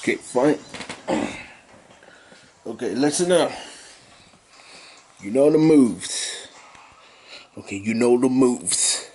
Okay, fine. Okay, listen up. You know the moves. Okay, you know the moves.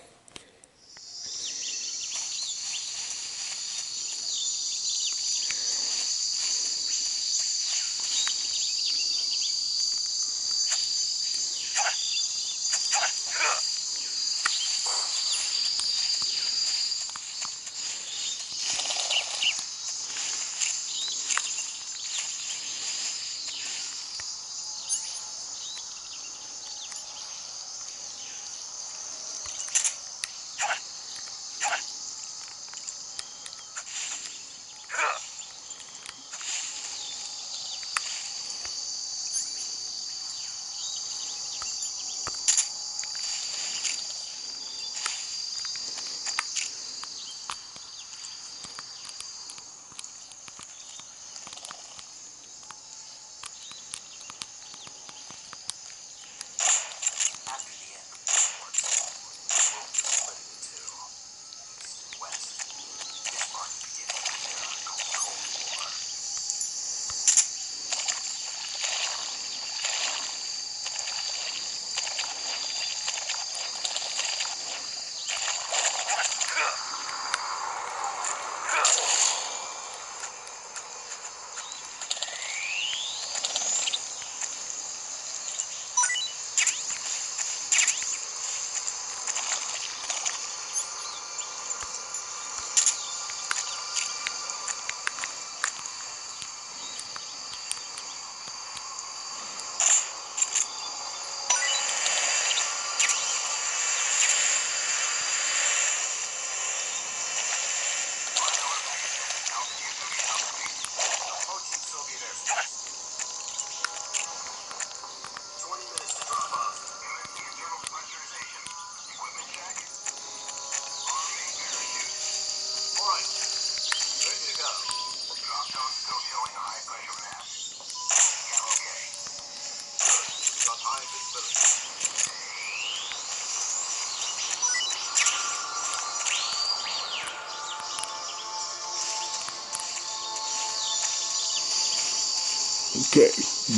Okay,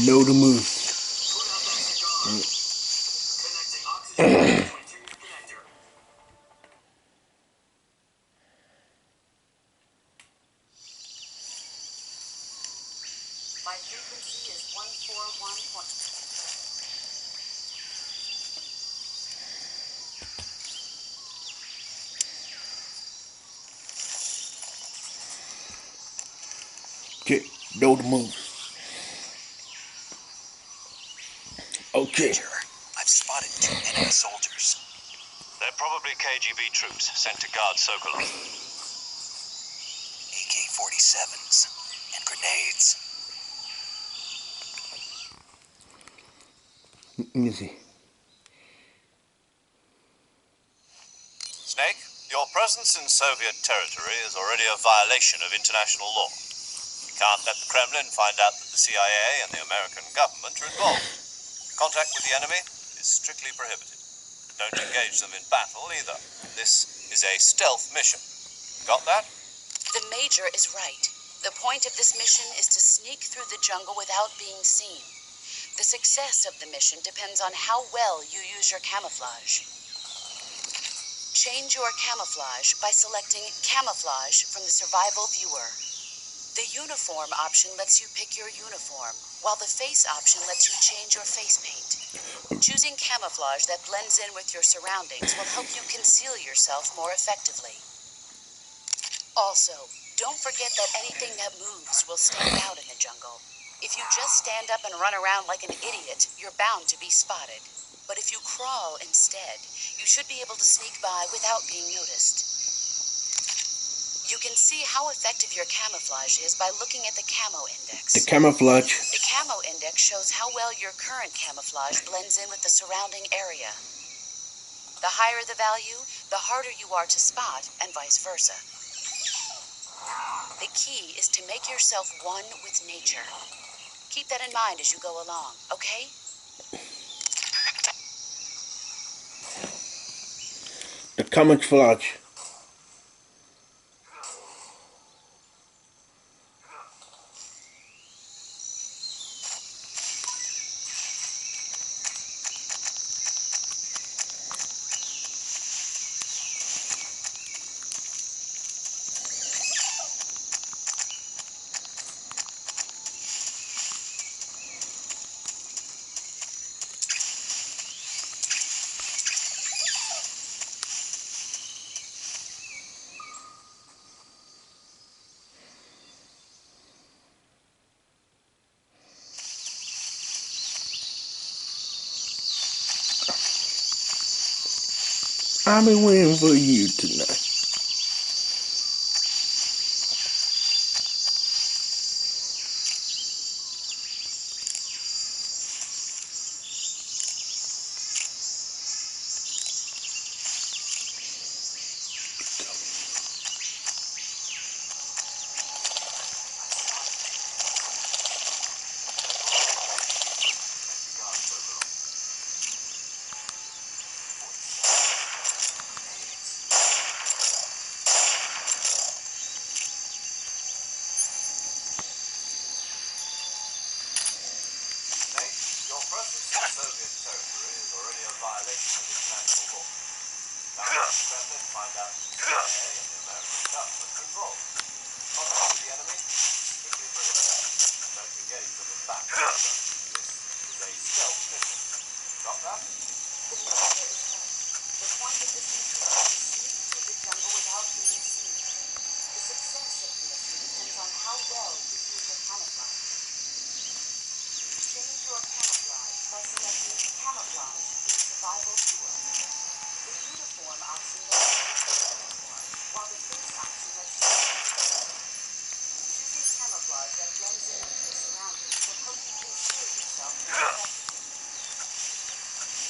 know the moves. My frequency is 141. Okay, know the moves. Okay. Major, I've spotted 2 enemy soldiers. They're probably KGB troops sent to guard Sokolov. AK-47s and grenades. Let me see. Snake, your presence in Soviet territory is already a violation of international law. We can't let the Kremlin find out that the CIA and the American government are involved. Contact with the enemy is strictly prohibited. Don't engage them in battle either. This is a stealth mission. Got that? The Major is right. The point of this mission is to sneak through the jungle without being seen. The success of the mission depends on how well you use your camouflage. Change your camouflage by selecting Camouflage from the Survival Viewer. The Uniform option lets you pick your uniform, while the Face option lets you change your face paint. Choosing camouflage that blends in with your surroundings will help you conceal yourself more effectively. Also, don't forget that anything that moves will stand out in the jungle. If you just stand up and run around like an idiot, you're bound to be spotted. But if you crawl instead, you should be able to sneak by without being noticed. You can see how effective your camouflage is by looking at the camo index. The camouflage. The camo index shows how well your current camouflage blends in with the surrounding area. The higher the value, the harder you are to spot, and vice versa. The key is to make yourself one with nature. Keep that in mind as you go along, okay? The camouflage. I've been waiting for you tonight. Nate, your presence in Soviet territory is already a violation of international law. Now let the Kremlin find out that the CIA and the American government are involved. Contact with the enemy, strictly prohibited. Don't engage them in battle. This is a stealth mission. Got that? The media is right. The point of this mission is to sneak through the jungle without being seen. The success of the mission depends on how well you use your camouflage. Change your camouflage by selecting Camouflage from the Survival Viewer. The uniform option lets you pick your uniform, while the face option lets you change your face. Choosing camouflage that blends in with your surroundings will help you conceal yourself more effectively.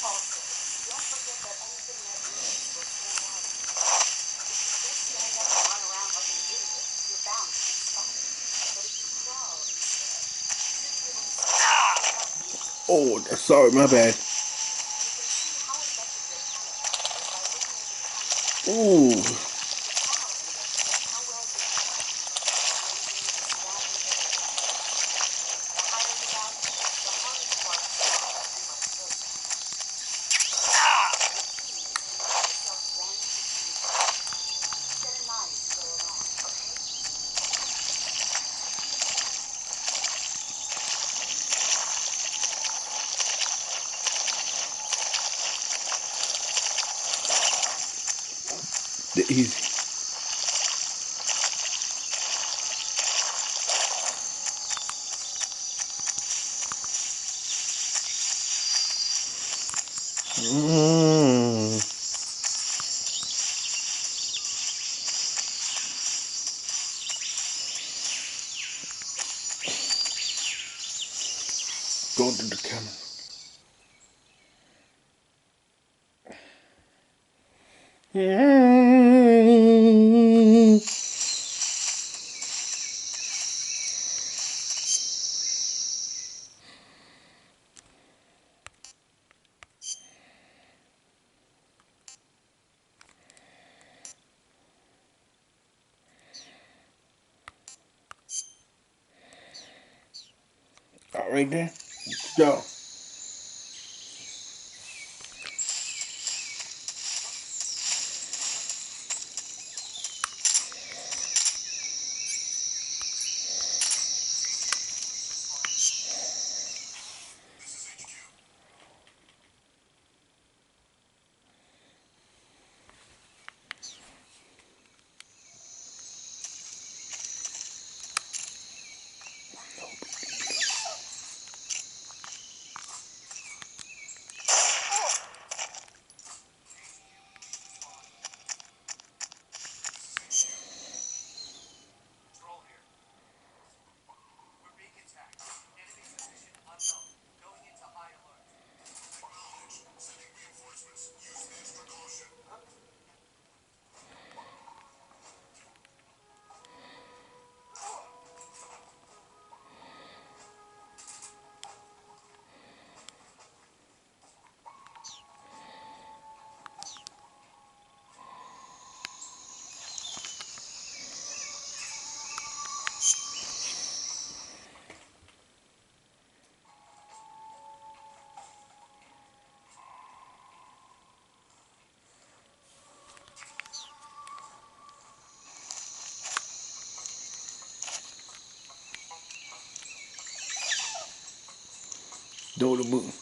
Also, don't forget that anything that moves will stand out at you. If you just stand up and run around like an idiot, you're bound to be spotted. But if you crawl instead, you should be able to see without easily. Oh, sorry, my bad. You can see how effective your camouflage is by looking at the camera. Ooh, The camo index shows how well your current camouflage blends in with the surrounding area. The higher the value, the harder you are to spot, and vice versa. The key is to make yourself blend with the environment. Keep that in mind as you go along, okay? the easy. Go to the camera. All right there. Let's go. Go to the moon.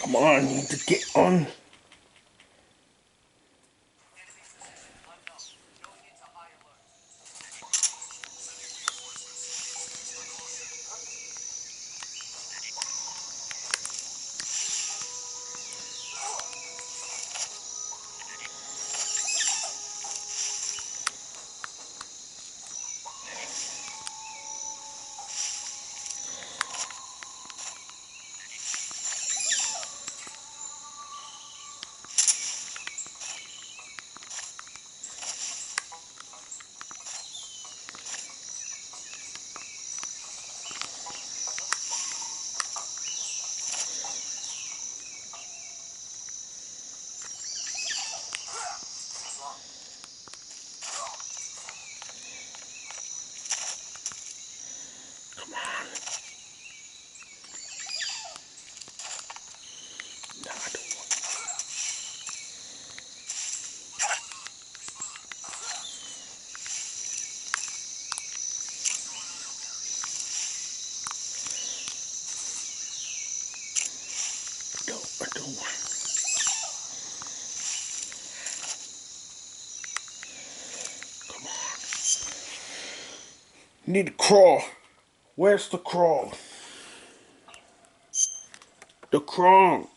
Come on, I need to get on. Come on. No, I don't want. No, I don't want. Come on. Need to crawl. Where's the crawl? The crawl.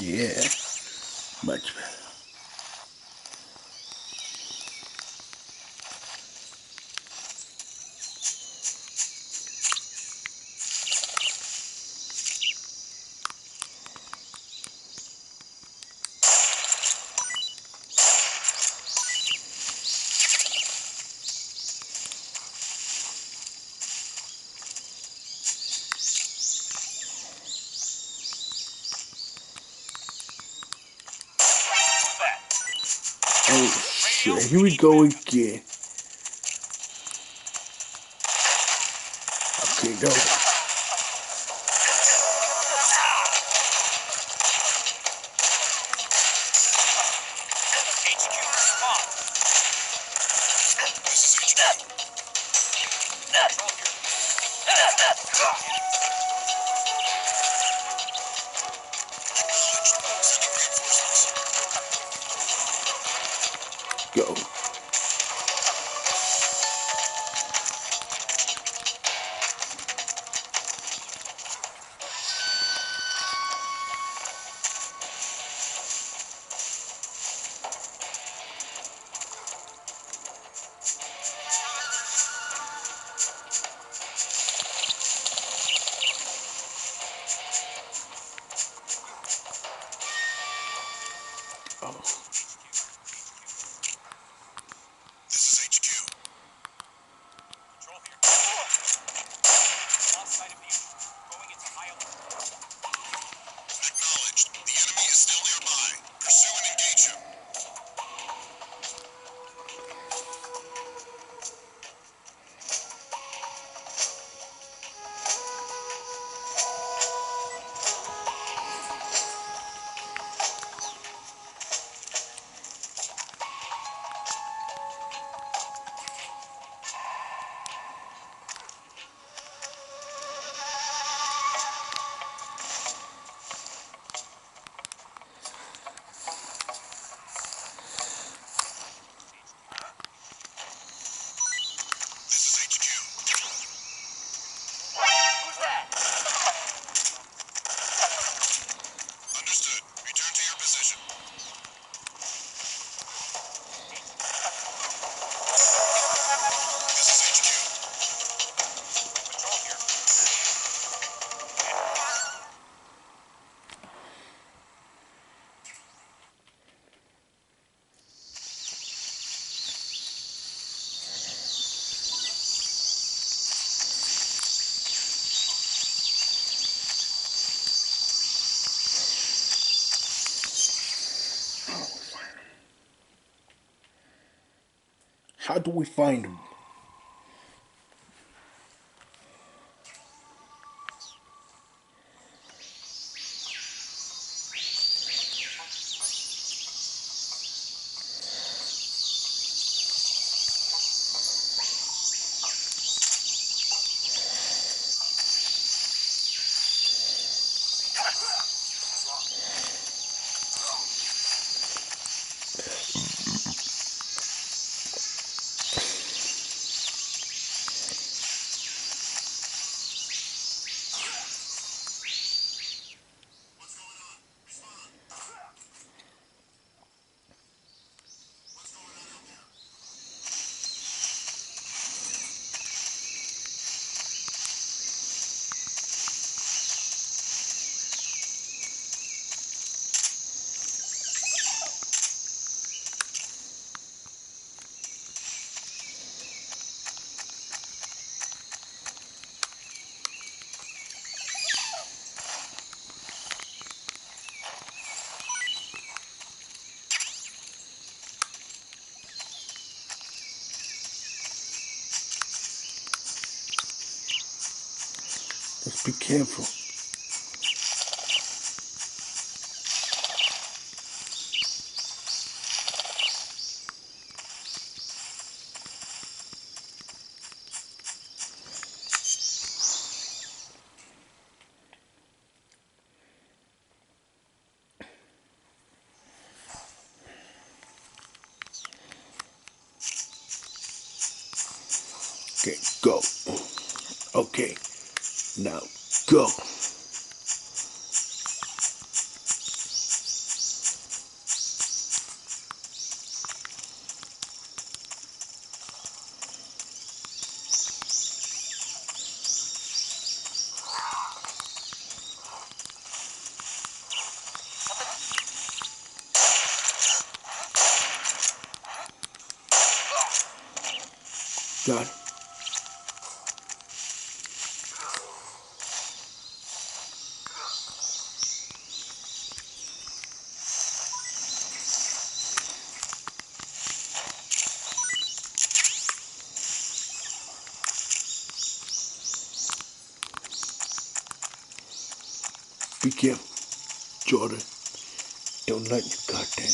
Yeah, much better. Oh shit, here we go again. Okay, go. Go. Oh. This is HQ. Control here. Lost sight of the enemy. Going into high alert. Acknowledged. The enemy is still nearby. Pursue and engage him. How do we find him? Let's be careful. Okay, go. Okay, now go. Got it. Be careful, Jordan. Don't let your guard down.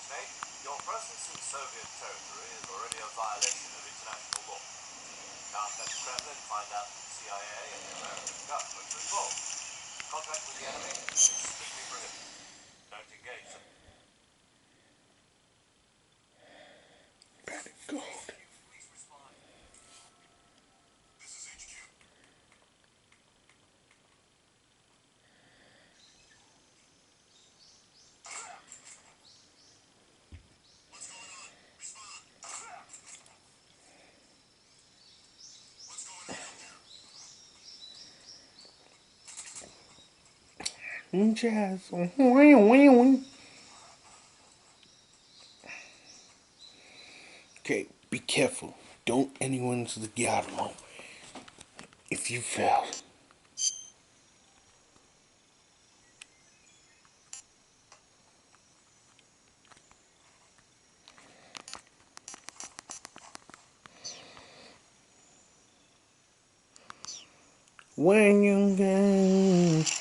Snake, your presence in Soviet territory is already a violation of international law. You can't let the Kremlin find out that the CIA and the American government are involved. Contact with the enemy is strictly prohibited. Don't engage them. Panic gold. Please respond. This is HQ. What's going on? Respond. What's going on out there? Jazz. Okay, be careful. Don't anyone to the Giallo. If you fail. When you get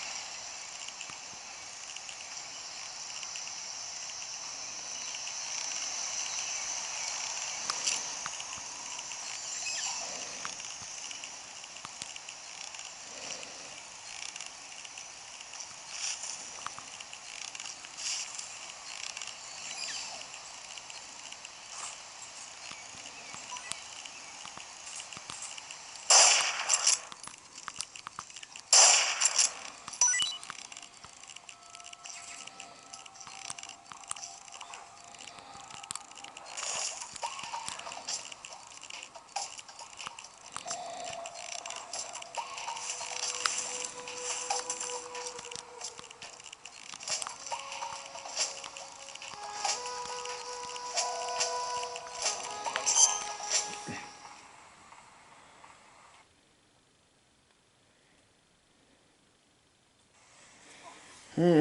HQ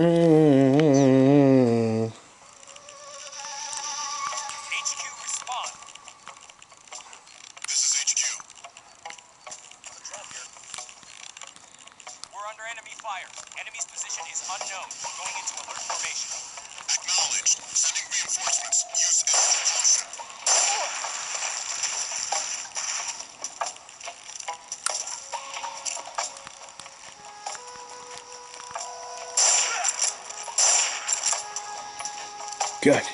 respond. This is HQ. Control here. We're under enemy fire. Enemy's position is unknown. Going into alert formation. Acknowledged. Sending reinforcements. Use energy caution. Good.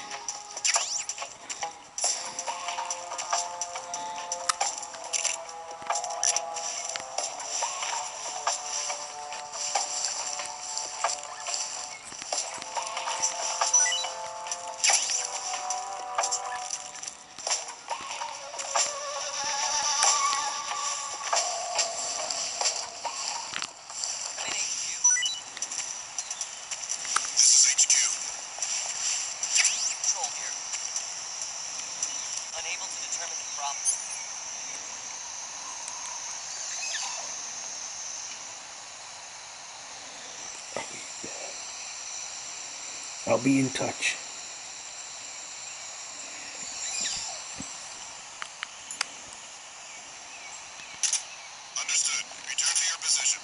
I'm in HQ. This is HQ. Control here. Unable to determine the problem. I'll be in touch. Understood. Return to your position.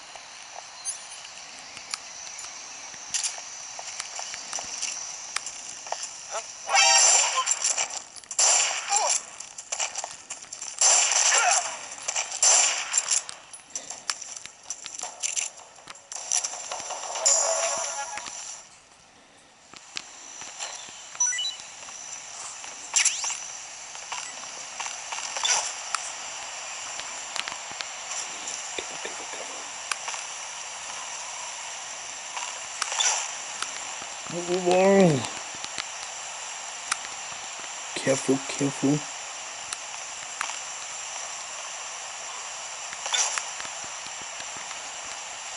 Whoa. Careful, careful.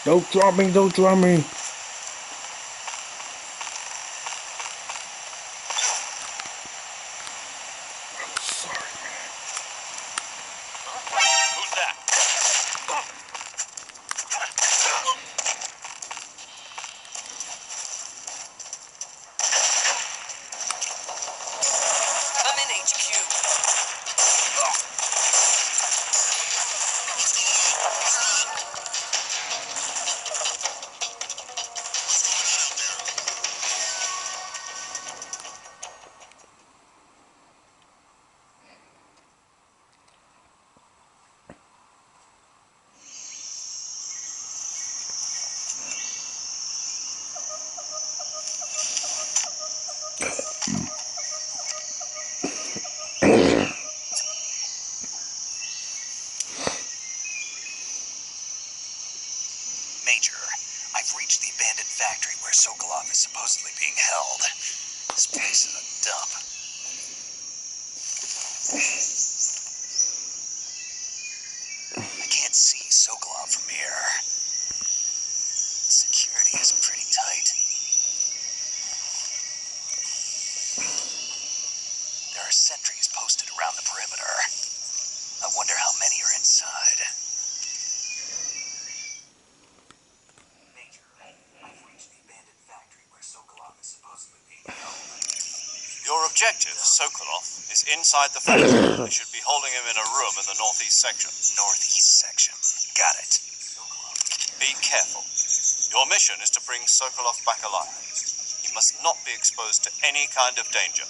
Don't drop me, don't drop me. I'm sorry, man. Who's that? I'm in HQ. Major, I've reached the abandoned factory where Sokolov is supposedly being held. This place is a dump. I can't see Sokolov from here. Security is pretty tight. There are sentries posted around the perimeter. I wonder how many are inside. Major, I've reached the abandoned factory where Sokolov is supposedly being held. Your objective, Sokolov, is inside the factory. They should be holding him in a room in the northeast section. Northeast section. Got it. Be careful. Your mission is to bring Sokolov back alive. He must not be exposed to any kind of danger.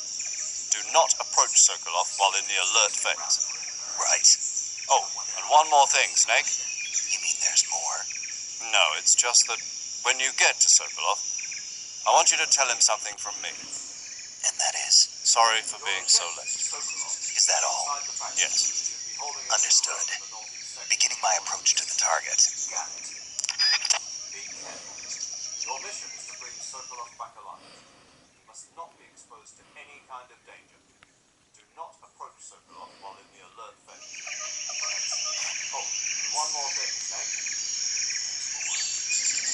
Do not approach Sokolov while in the alert phase. Right. Oh, and one more thing, Snake. You mean there's more? No, it's just that when you get to Sokolov, I want you to tell him something from me. And that is? Sorry for being so late. Is that all? Yes. Understood. Beginning my approach to the target. Got it. Be careful. Your mission is to bring Sokolov back alive. He must not be exposed to any kind of danger. Do not approach Sokolov while in the alert phase. Oh, and one more thing, Snake.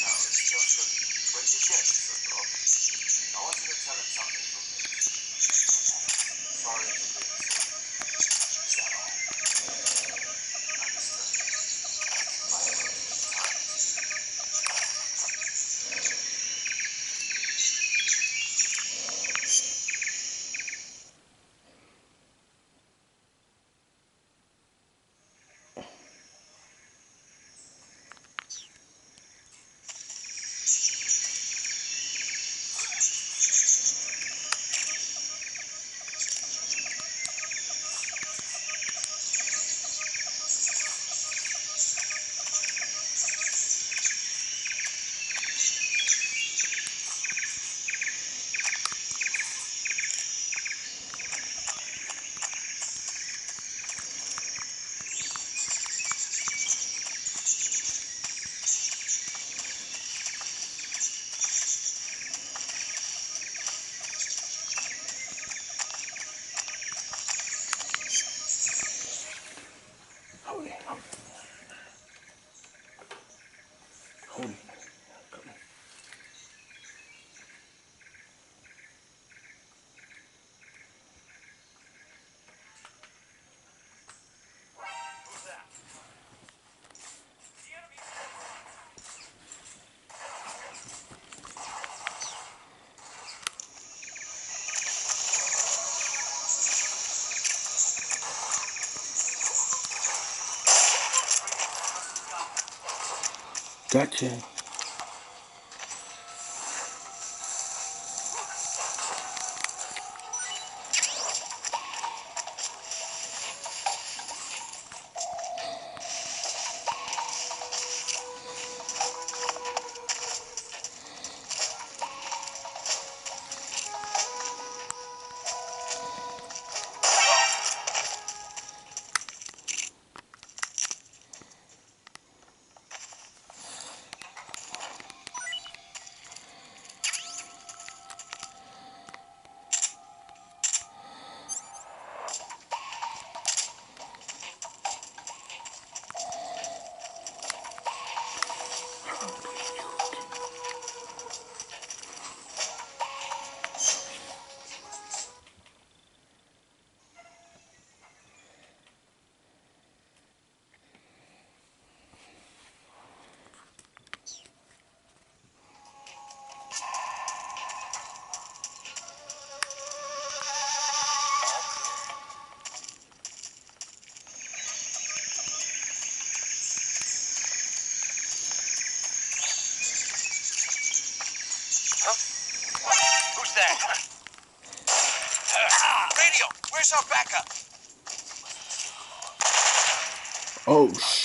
No, it's just that when you get to Sokolov, I want you to tell him something from me. Sorry for being so late. Is that all? Understood. Beginning my approach to the target. Gotcha. Who's that? Radio, where's our backup? Oh, sh.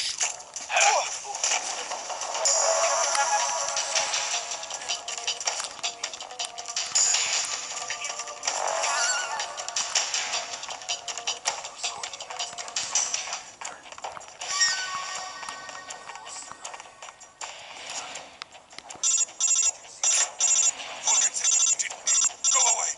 Go away.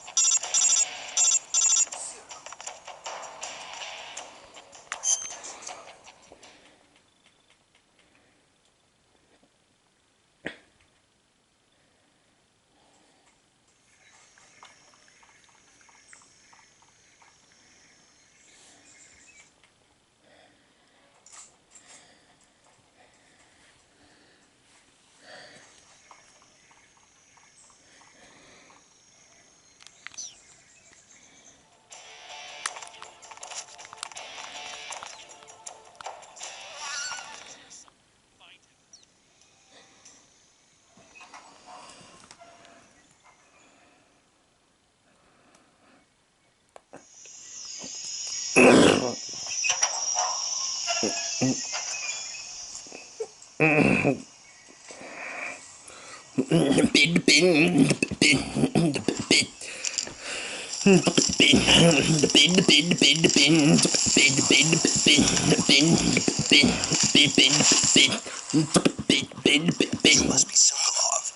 You must be Sokolov.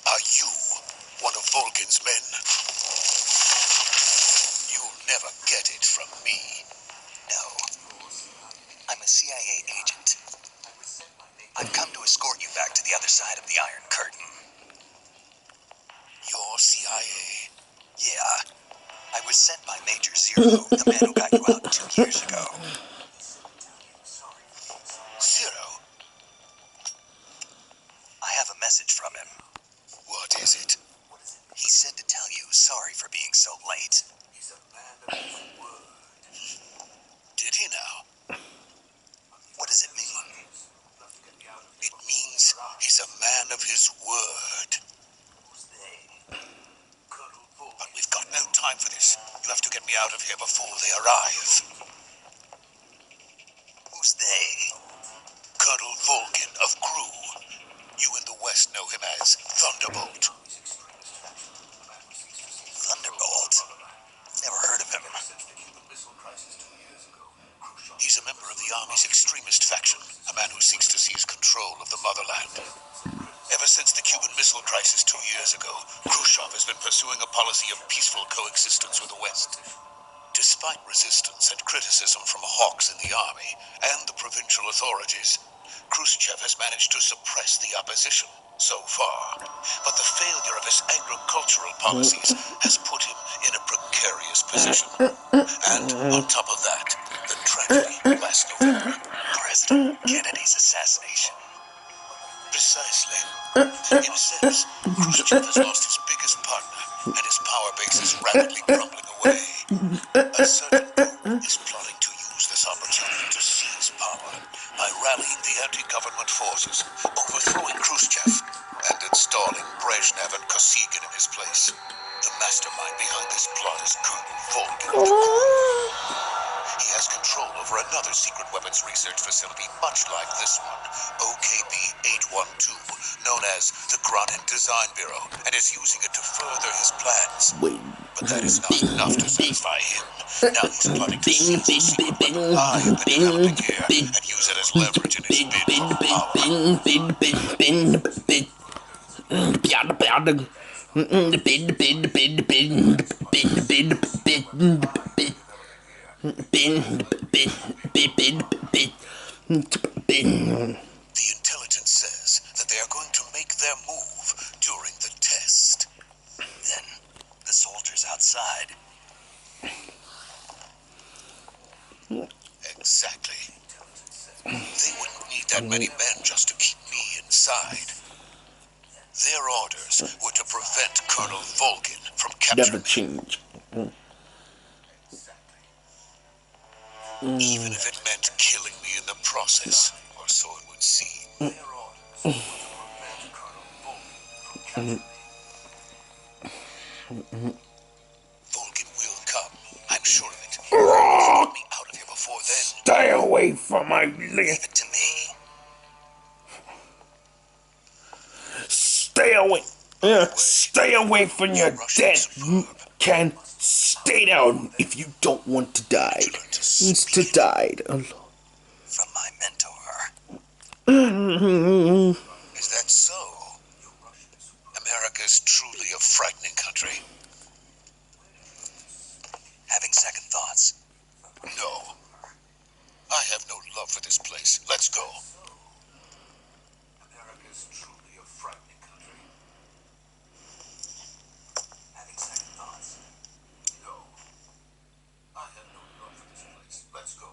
Are you one of Volgin's men? You'll never get it from me. No. I'm a CIA agent. I've come to escort you back to the other side of the Iron Curtain. You're CIA. Yeah. I was sent by Major Zero, the man who got you out 2 years ago. Zero? I have a message from him. What is it? He said to tell you sorry for being so late. Did he now? What does it mean? It means he's a man of his word. But we've got no time for this. You'll have to get me out of here before they arrive. Who's they? Colonel Volgin of Crew. You in the West know him as Thunderbolt. Thunderbolt? Never heard of him. He's a member of the Army's extremist faction, a man who seeks to seize control of the motherland. Ever since the Cuban Missile Crisis 2 years ago, Khrushchev has been pursuing a policy of peaceful coexistence with the West. Despite resistance and criticism from hawks in the army and the provincial authorities, Khrushchev has managed to suppress the opposition so far. But the failure of his agricultural policies has put him in a precarious position. And on top of that, the tragedy last November. President Kennedy's assassination. Precisely. In a sense, Khrushchev has lost his biggest partner, and his power base is rapidly crumbling away. A certain group is plotting to use this opportunity to seize power by rallying the anti-government forces, overthrowing Khrushchev, and installing Brezhnev and Kosygin in his place. The mastermind behind this plot is Colonel Volgin of the Kremlin. He has control over another secret weapons research facility much like this one, OKB-812, known as the Granin Design Bureau, and is using it to further his plans. Wait. But that is not enough to satisfy him. Now he's plotting to seize the secret weapon I have been developing here and use it as leverage in his bid for The intelligence says that they are going to make their move during the test. Then the soldiers outside. Exactly. They wouldn't need that many men just to keep me inside. Their orders were to prevent Colonel Volgin from Never capturing me, change. even if it meant killing me in the process, or so it would seem. Their orders were to prevent Colonel Volgin from capturing me. Volgin will come, I'm sure of it. Get me out of here before then. Stay away from my Leave it to me. Stay away. Stay away from your dead. You can stay down if you don't want to die. Needs to die. From my mentor. Is that so? America is truly a frightening country. Having second thoughts. No. I have no love for this place. Let's go. America is truly a frightening country. Having second thoughts. No. I have no love for this place. Let's go.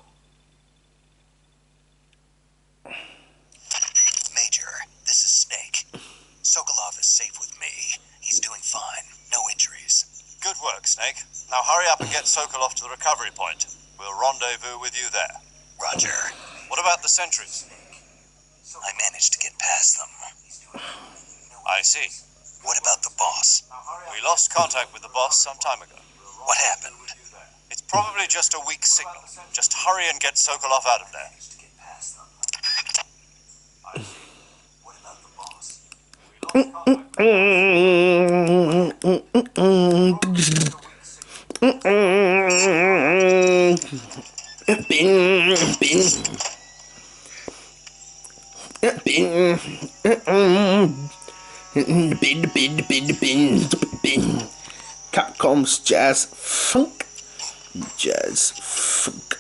Major, this is Snake. Sokolov is safe with me. He's doing fine. No injuries. Good work, Snake. Now hurry up and get Sokolov to the recovery point. We'll rendezvous with you there. Roger. What about the sentries? I managed to get past them. I see. What about the boss? We lost contact with the boss some time ago. What happened? It's probably just a weak signal. Just hurry and get Sokolov out of there. What about the boss? Capcom's Jazz Funk. Jazz Funk.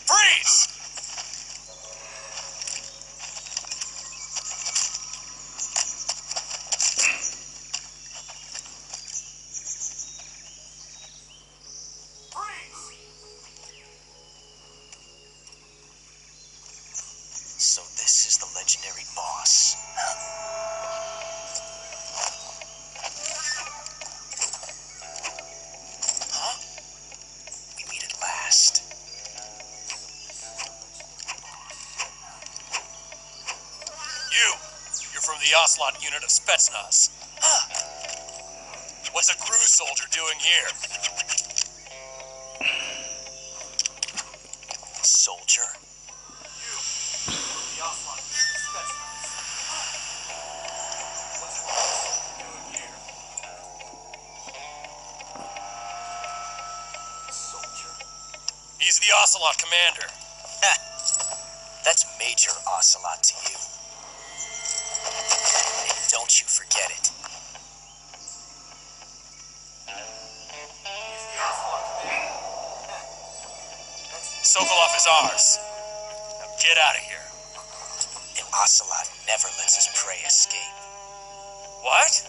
Freeze! So this is the legendary boss. Huh? We meet at last. You're from the Ocelot unit of Spetsnaz. Huh. What's a crew soldier doing here? Soldier? The Ocelot unit of Spetsnaz. What's a crew soldier doing here? Soldier? He's the the Ocelot commander. That's Major Ocelot to you. And don't you forget it. Sokolov is ours. Now get out of here. And Ocelot never lets his prey escape. What?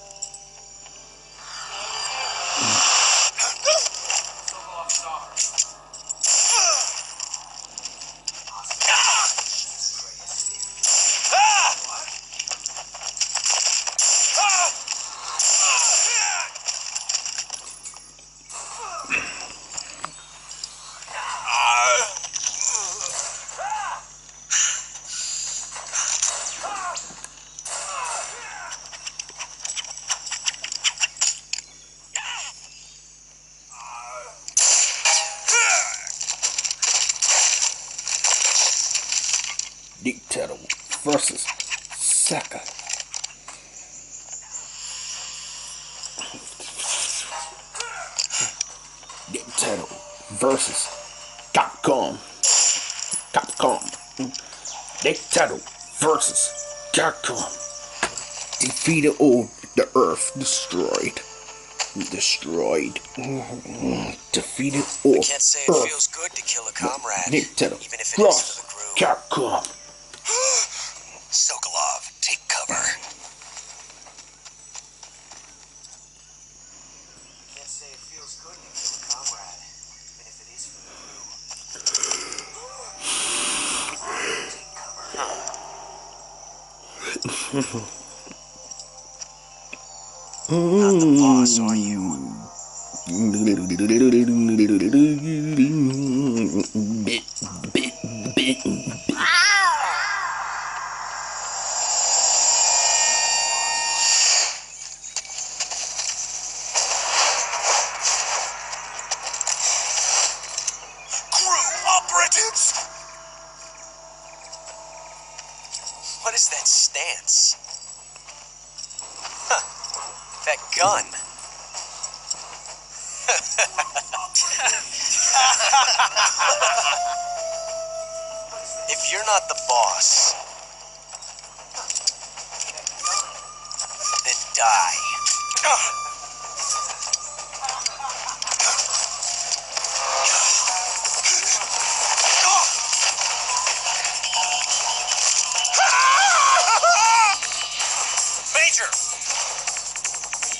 Dictator versus Saka. Dictator versus Capcom. Dictator versus Capcom. Defeated all the Earth. Destroyed. Defeated all I can't say it Earth. feels good to kill a comrade, Dictator even if it is for the crew. Capcom. Sokolov, take cover. Can't say it feels good to kill a comrade, even if it is for the crew. Take cover. Not the boss, are you? Operatives! What is that stance? Huh. That gun. If you're not the boss, then die. Major!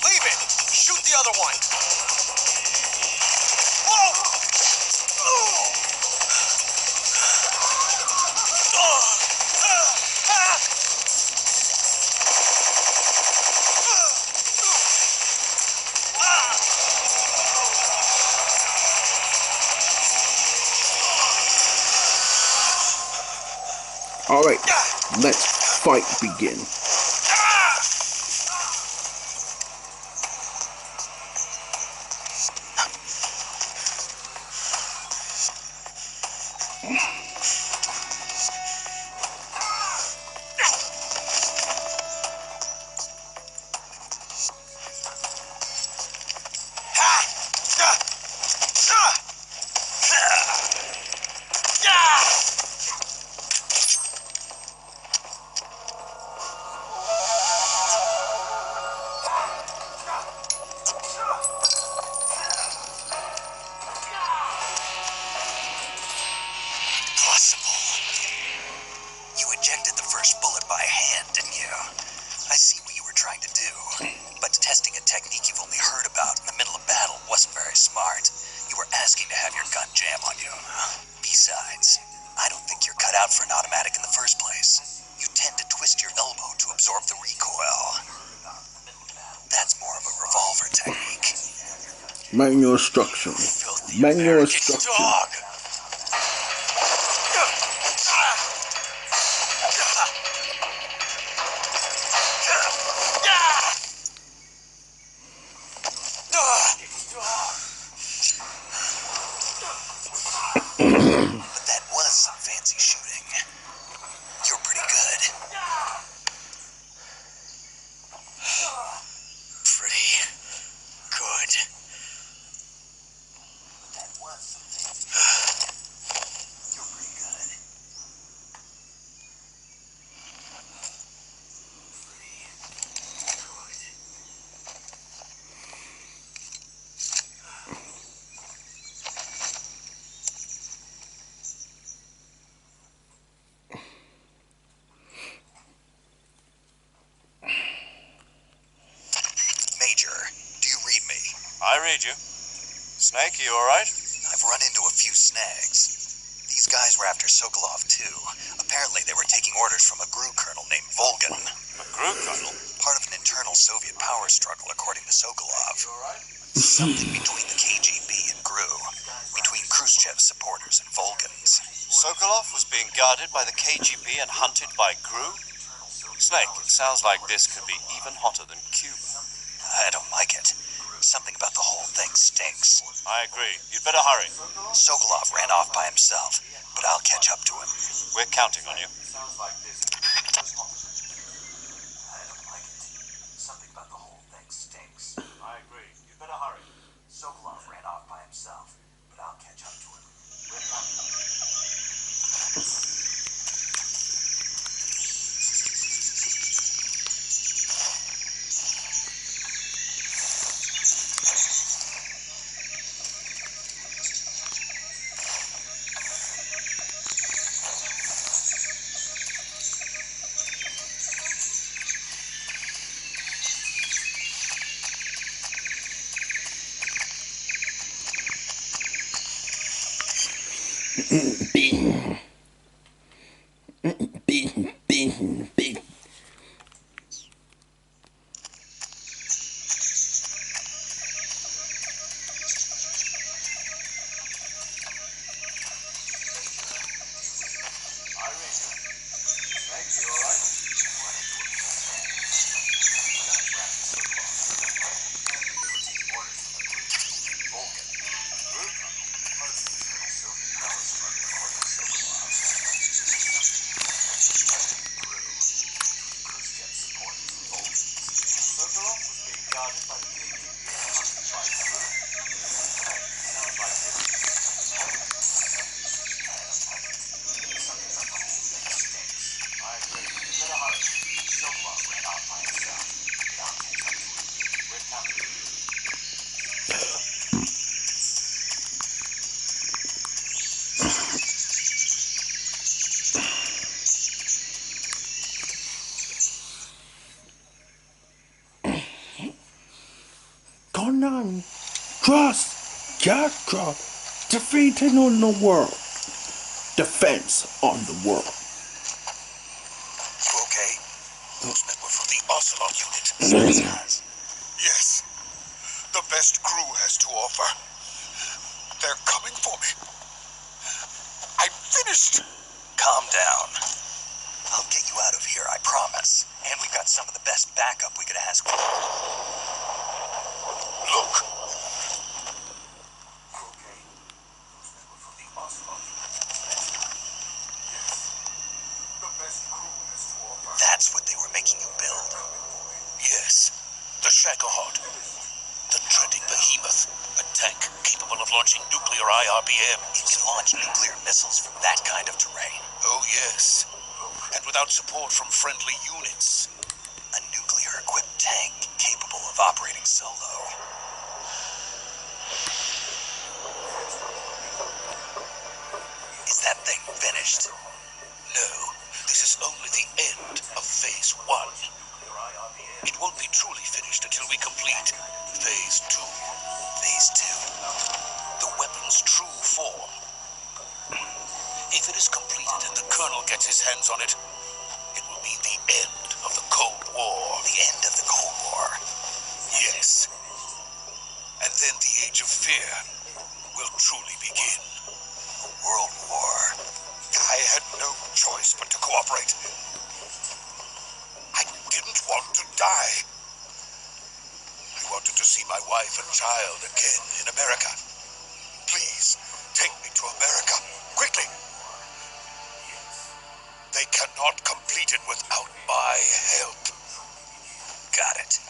Leave it! Shoot the other one! Whoa! Alright, let's fight begin. You ejected the first bullet by hand, didn't you? I see what you were trying to do. But testing a technique you've only heard about in the middle of battle wasn't very smart. You were asking to have your gun jam on you. Besides, I don't think you're cut out for an automatic in the first place. You tend to twist your elbow to absorb the recoil. That's more of a revolver technique. Manual instruction. Filthy Manual American instruction. dog. But that was some fancy shooting. You're pretty good. Pretty good. But that was some fancy shooting. read you. Snake, you alright? I've run into a few snags. These guys were after Sokolov, too. Apparently they were taking orders from a GRU colonel named Volgan. A GRU colonel? Part of an internal Soviet power struggle, according to Sokolov. Something between the KGB and GRU. Between Khrushchev's supporters and Volgan's. Sokolov was being guarded by the KGB and hunted by GRU? Snake, it sounds like this could be even hotter than Cuba. I don't like it. Something about the whole thing stinks. I agree. You'd better hurry. Sokolov ran off by himself, but I'll catch up to him. We're counting on you. Something about the whole thing stinks. I agree. You'd better hurry. Sokolov ran off by himself, but I'll catch up to him. We're counting on you. Bing. Bing, bing, bing. Conan, trust, just defeating on the world. Defense on the world. You okay? Those men were from the Ocelot unit. Yes. The best crew has to offer. They're coming for me. I'm finished. Calm down. I'll get you out of here, I promise. And we've got some of the best backup we could ask for. Look. That's what they were making you build. Yes. The Shagohod. The treading behemoth. A tank capable of launching nuclear IRBM. It can launch nuclear missiles from that kind of terrain. Oh, yes. And without support from friendly units. A nuclear-equipped tank capable of operating solo. Is that thing finished? No, this is only the end of Phase 1. It won't be truly finished until we complete Phase 2. Phase 2? The weapon's true form. If it is completed and the Colonel gets his hands on it, it will mean the end of the Cold War. The end of the Cold War? Yes. And then the Age of Fear will truly begin. A world war. I had no choice but to cooperate. I didn't want to die. I wanted to see my wife and child again in America. Please, take me to America, quickly. They cannot complete it without my help. Got it.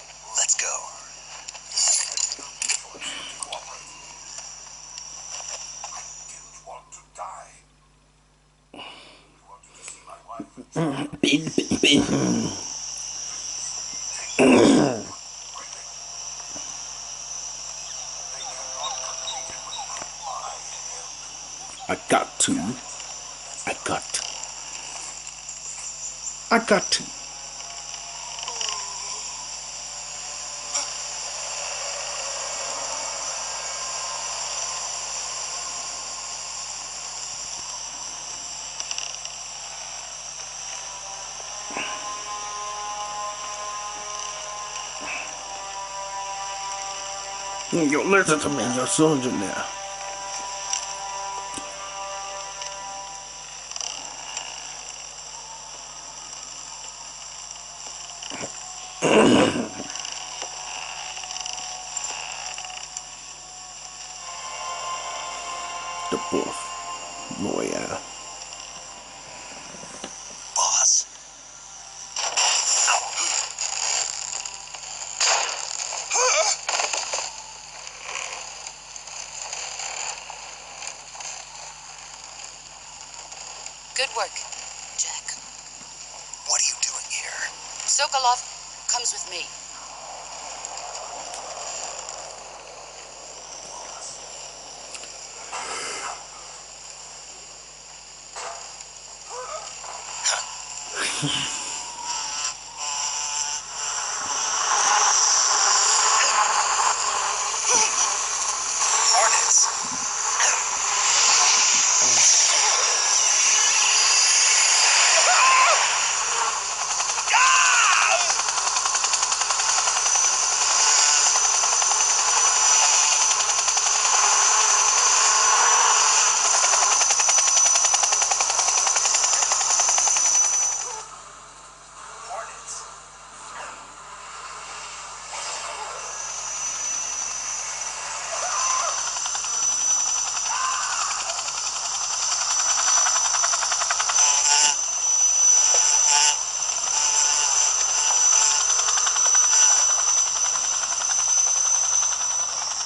Let's go. I didn't want to die. I wanted to see my wife and child. I got to. You listen to me, you're a soldier now. The fourth lawyer. Boss? Good work, Jack. What are you doing here? Sokolov comes with me. Hornets!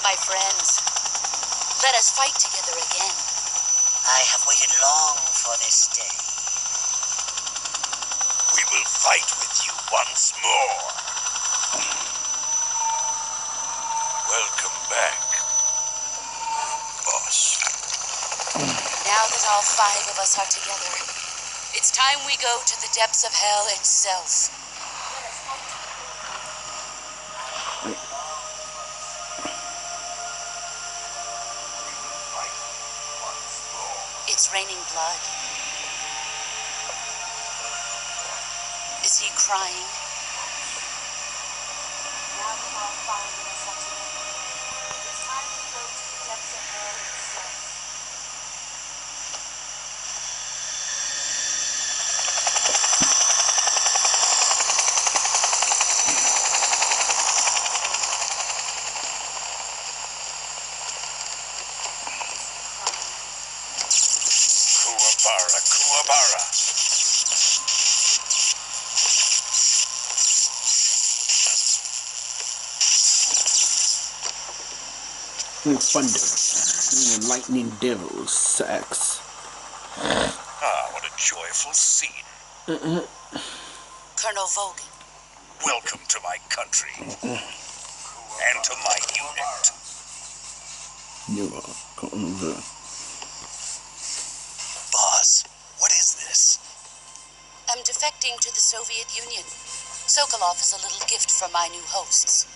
My friends, let us fight together again. I have waited long for this day. We will fight with you once more. Welcome back, boss. Now that all 5 of us are together, it's time we go to the depths of hell itself. It's raining blood. Is he crying? Now that all 5 of us are together, it's time we go to the depths of hell itself. Kuwabara, Kuwabara. Thunder. Lightning devil sex. Ah, what a joyful scene. Colonel Vogan. Welcome to my country. And to my unit. You are Colonel. Boss, what is this? I'm defecting to the Soviet Union. Sokolov is a little gift from my new hosts.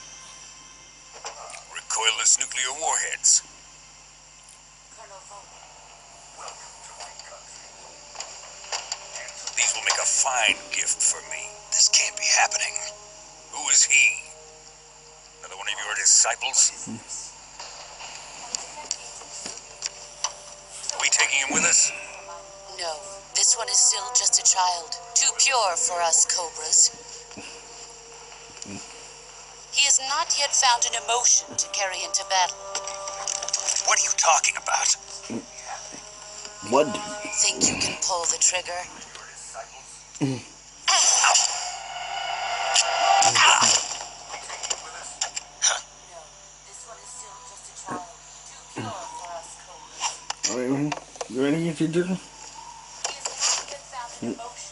Recoilless nuclear warheads. Colonel Vogan. These will make a fine gift for me. This can't be happening. Who is he? Another one of your disciples? Are we taking him with us? No, this one is still just a child. Too pure for us Cobras. He has not yet found an emotion to carry into battle. What are you talking about? What do you Think you can pull the trigger? No, this one is still just a child. Too pure for us Cobras. Alright, you ready to do? He has not yet found an emotion.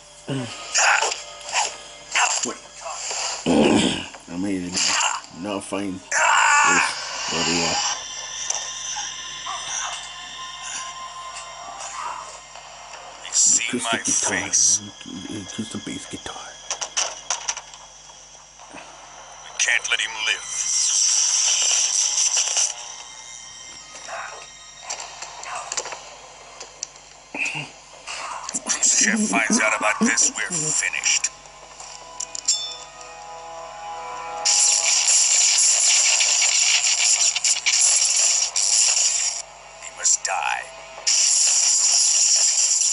I made it. Now fine. What do you? You see my face. Kiss the bass guitar. We can't let him live. If Khrushchev finds out about this, we're finished. die.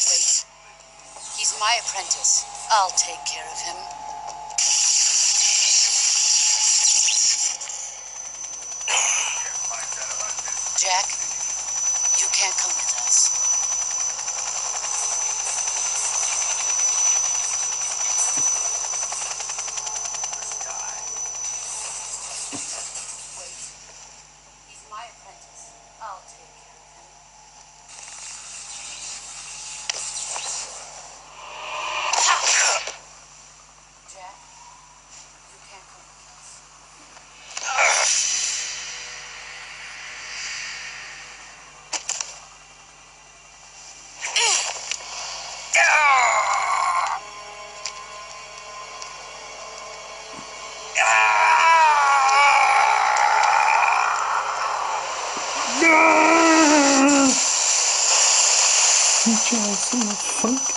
Wait. He's my apprentice. I'll take care of him. Jack, you can't come with us. Wait. He's my apprentice. I'll take care of him. Jack, you can't come with us.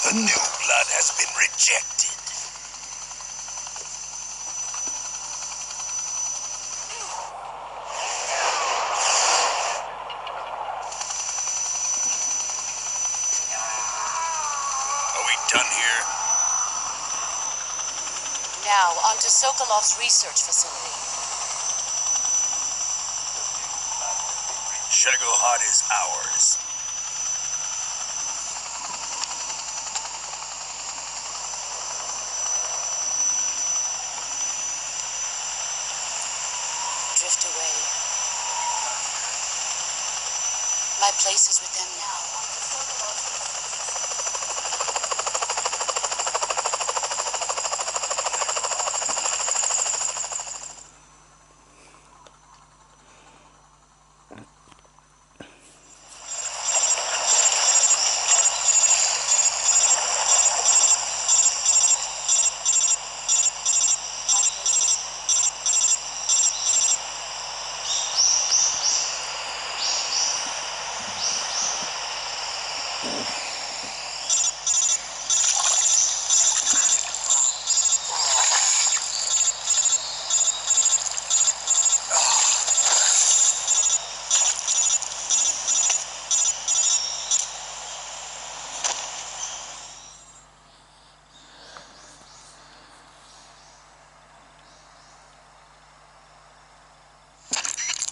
The new blood has been rejected. Are we done here? Now, on to Sokolov's research facility. Shagohod is ours. Drift away. My place is with them now.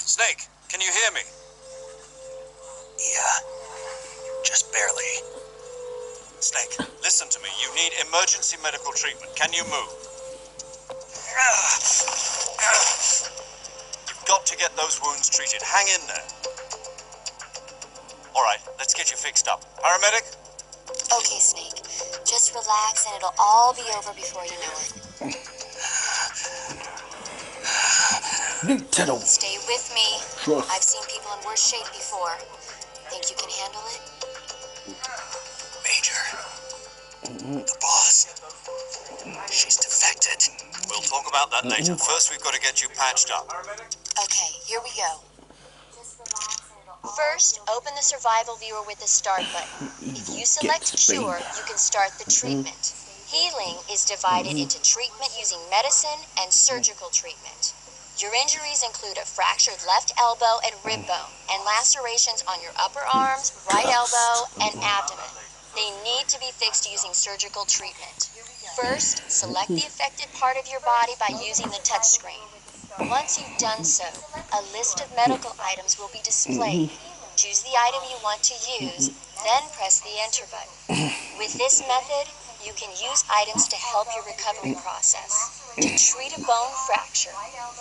Snake, can you hear me? Yeah, just barely. Snake, listen to me. You need emergency medical treatment. Can you move? You've got to get those wounds treated. Hang in there. All right, let's get you fixed up. Paramedic? Okay, Snake. Just relax and it'll all be over before you know it. Nintendo. Stay with me. Sure. I've seen people in worse shape before. Think you can handle it? Major. The boss. She's defected. We'll talk about that later. First, we've got to get you patched up. Okay, here we go. First, open the survival viewer with the start button. If you select cure, you can start the treatment. Healing is divided into treatment using medicine and surgical treatment. Your injuries include a fractured left elbow and rib bone, and lacerations on your upper arms, right elbow, and abdomen. They need to be fixed using surgical treatment. First, select the affected part of your body by using the touchscreen. Once you've done so, a list of medical items will be displayed. Choose the item you want to use, then press the enter button. With this method, you can use items to help your recovery process. To treat a bone fracture,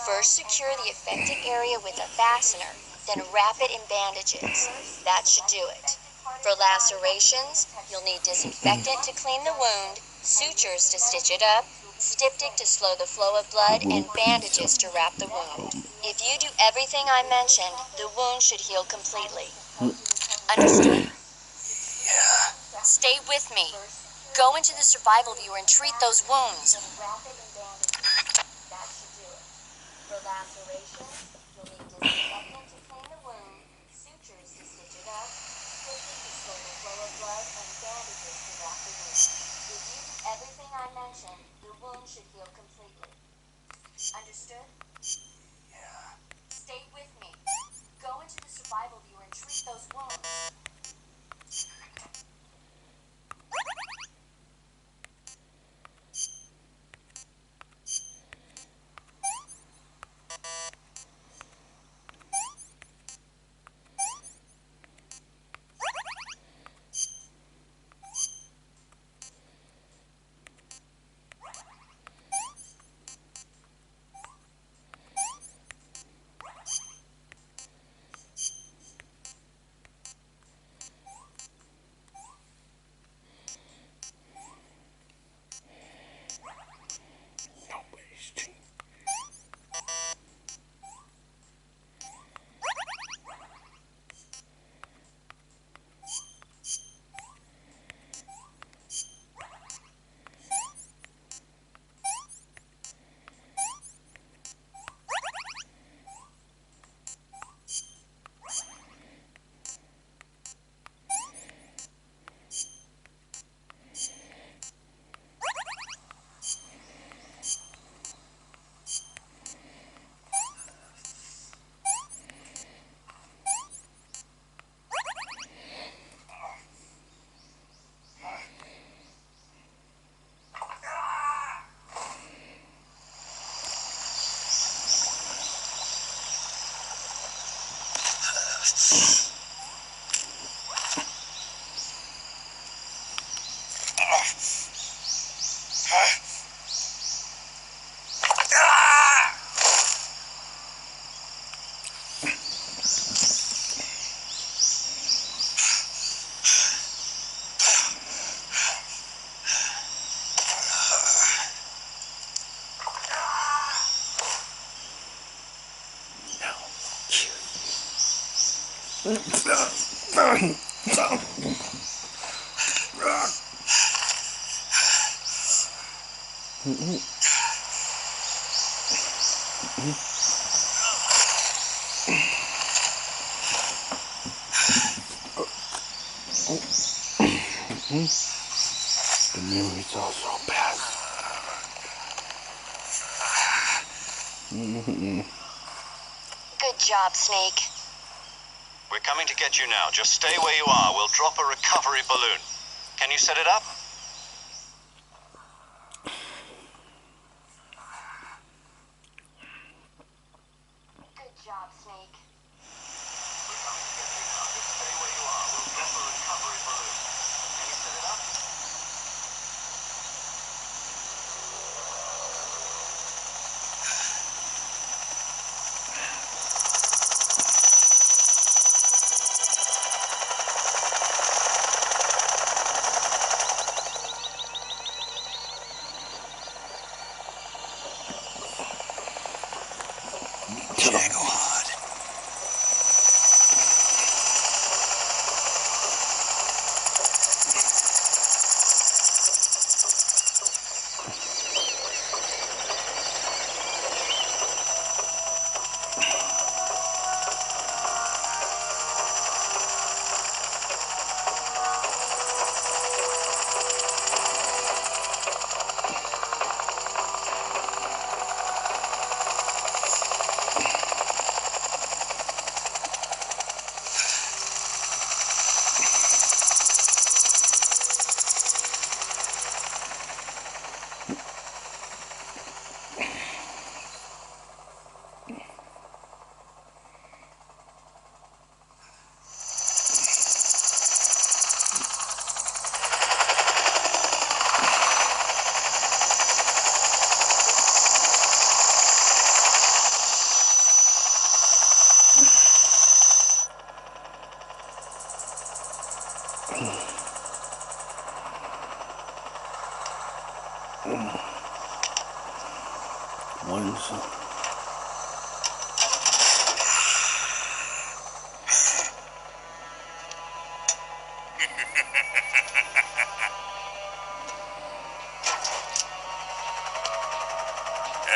first secure the affected area with a fastener, then wrap it in bandages. That should do it. For lacerations, you'll need disinfectant to clean the wound, sutures to stitch it up, styptic to slow the flow of blood, and bandages to wrap the wound. If you do everything I mentioned, the wound should heal completely. Understood? Yeah. Stay with me. Go into the survival viewer and treat those wounds. That should do it. For lacerations, you'll need disinfectant to clean the wound, sutures to stitch it up, styptic to slow the flow of blood, and bandages to wrap the wound. If you do everything I mentioned, the wound should heal completely. Understood? Yeah. Stay with me. Go into the survival viewer and treat those wounds. The memories are so bad. Good job, Snake. We're coming to get you now. Just stay where you are. We'll drop a recovery balloon. Can you set it up? Good job, Snake. We're coming to get you now. Just stay where you are. We'll drop a recovery balloon. Can you set it up?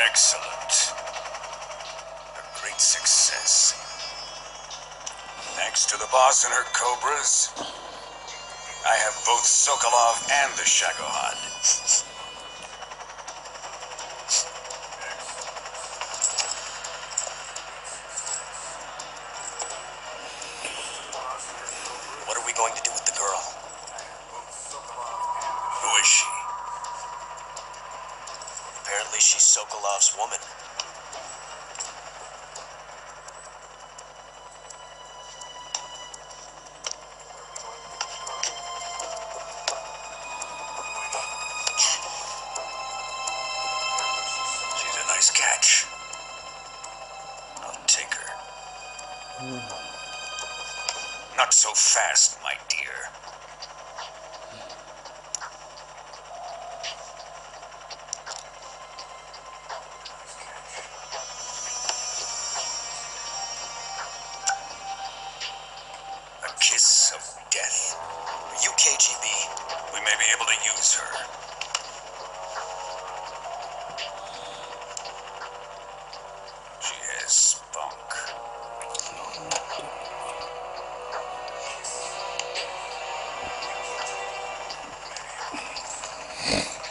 Excellent. A great success. Thanks to the boss and her cobras, I have both Sokolov and the Shagohod. What are we going to do with the girl? Who is she? Apparently she's Sokolov's woman. She's a nice catch. I'll take her. Not so fast, my dear. A kiss of death. Are you KGB? We may be able to use her. She has spunk.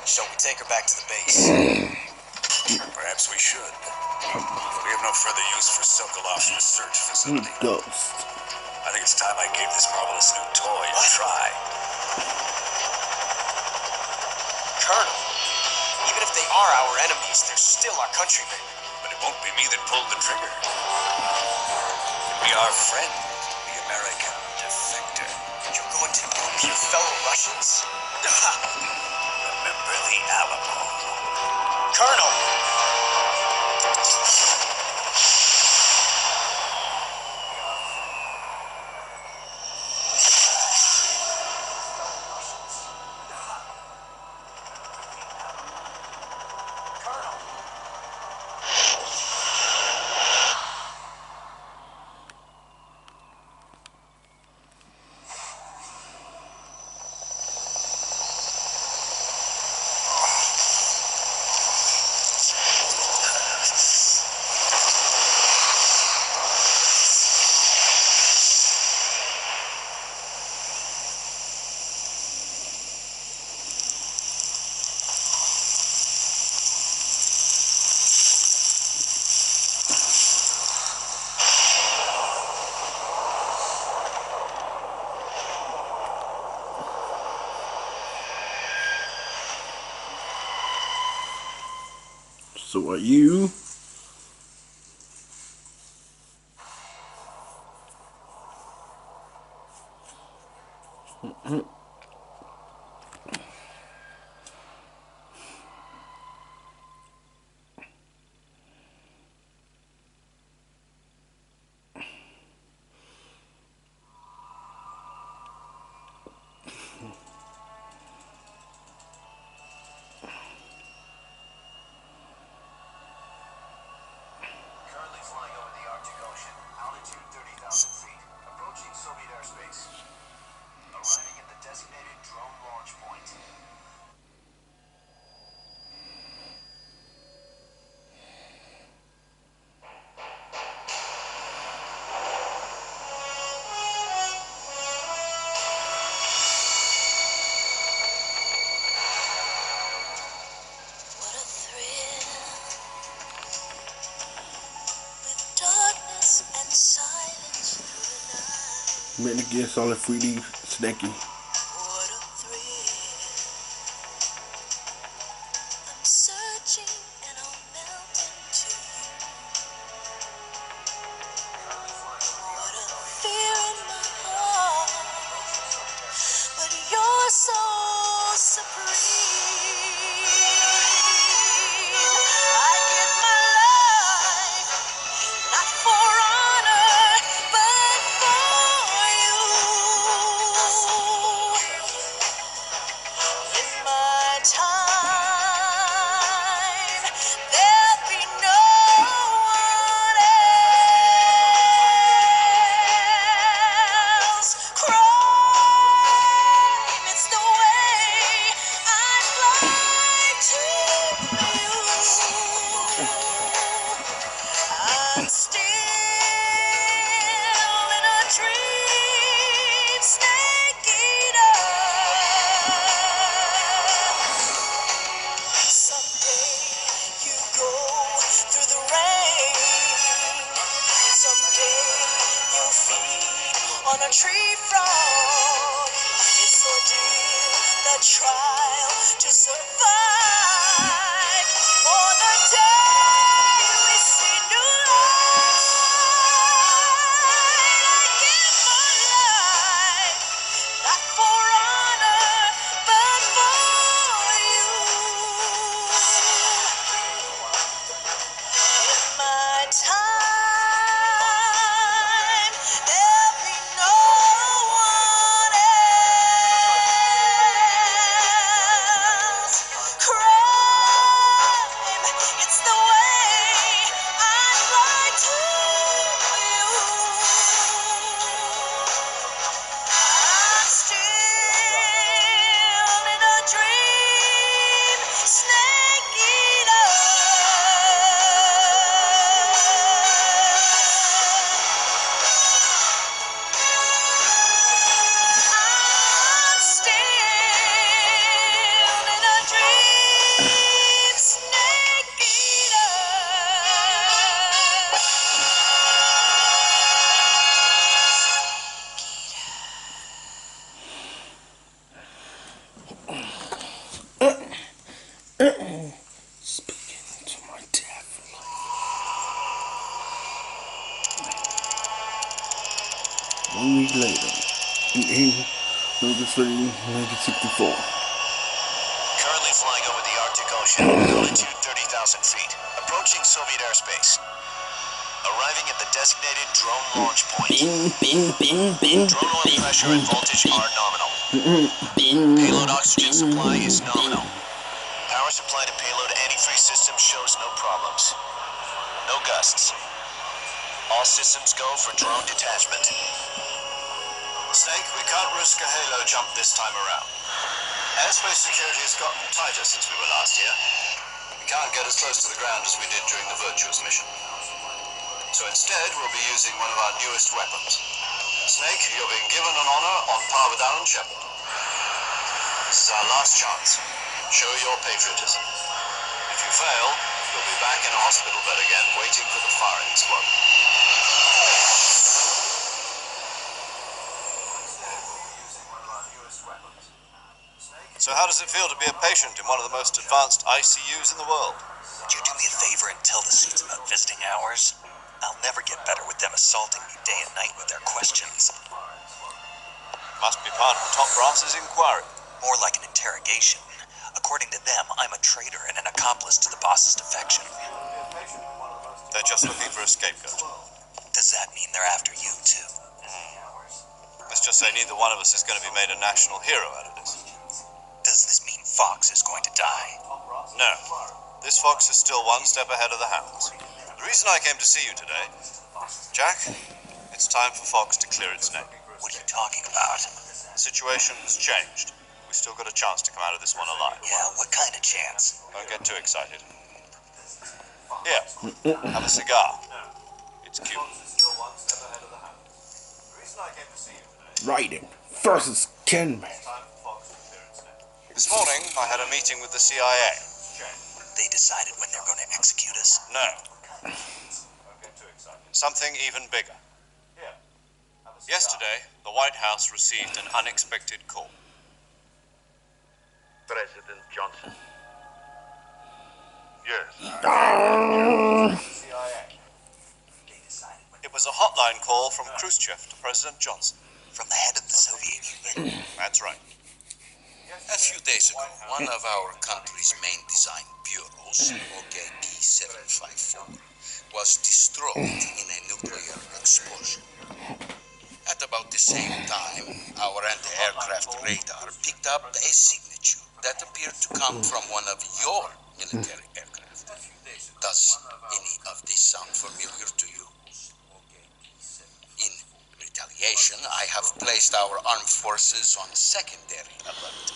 Shall we take her back to the base? Perhaps we should. We have no further use for Sokolov's research facility. Ghost. I think it's time I gave this marvelous new toy a try. Colonel, even if they are our enemies, they're still our countrymen. But it won't be me that pulled the trigger. It'll be our friend, American defector. You're going to nuke your fellow Russians? Remember the Alamo. Colonel! So are you? Currently flying over the Arctic Ocean, altitude 30,000 feet, approaching Soviet airspace. Arriving at the designated drone launch point. What a thrill, with darkness and silence through the night. Meant to get solid 3D snacky. What a thrill, I'm searching and I'll melt into you. What a fear in my heart, but you're so supreme. I give my life, not for honor, but for you. In my time, there'll be no one else. Crime, it's the way I'd like to you. I'm still in a dream, snake eater. Someday you go through the rain. Someday you'll feed on a tree frog. It's ordeal, the trial to survive. For the day we see new light, I give my life, not for honor, but for you. In my time, there'll be no one else. Crime, it's the 1 week later, in August 1964. Currently flying over the Arctic Ocean, altitude 30,000 feet, approaching Soviet airspace. Arriving at the designated drone launch point. Drone oil pressure and voltage are nominal. Payload oxygen supply is nominal. Power supply to payload antifreeze system shows no problems. No gusts. All systems go for drone detachment. Snake, we can't risk a halo jump this time around. Airspace security has gotten tighter since we were last here. We can't get as close to the ground as we did during the Virtuous mission. So instead, we'll be using one of our newest weapons. Snake, you're being given an honor on par with Alan Shepard. This is our last chance. Show your patriotism. If you fail, you'll be back in a hospital bed again, waiting for the firing squad. So how does it feel to be a patient in one of the most advanced ICUs in the world? Would you do me a favor and tell the suits about visiting hours? I'll never get better with them assaulting me day and night with their questions. Must be part of the top brass's inquiry. More like an interrogation. According to them, I'm a traitor and an accomplice to the boss's defection. They're just looking for a scapegoat. Does that mean they're after you, too? Let's just say neither one of us is going to be made a national hero out of this. Does this mean Fox is going to die? No. This fox is still one step ahead of the hounds. The reason I came to see you today, Jack, it's time for Fox to clear its name. What are you talking about? The situation has changed. We've still got a chance to come out of this one alive. Yeah, what kind of chance? Don't get too excited. Here, have a cigar. It's cute. Writing versus Kenman. This morning, I had a meeting with the CIA. They decided when they're going to execute us? No. Something even bigger. Yesterday, the White House received an unexpected call. President Johnson. Yes. It was a hotline call from Khrushchev to President Johnson. From the head of the Soviet Union? That's right. A few days ago, one of our country's main design bureaus, OKP-754, was destroyed in a nuclear explosion. At about the same time, our anti-aircraft radar picked up a signature that appeared to come from one of your military aircraft. Does any of this sound familiar to you? In retaliation, I have placed our armed forces on secondary alert.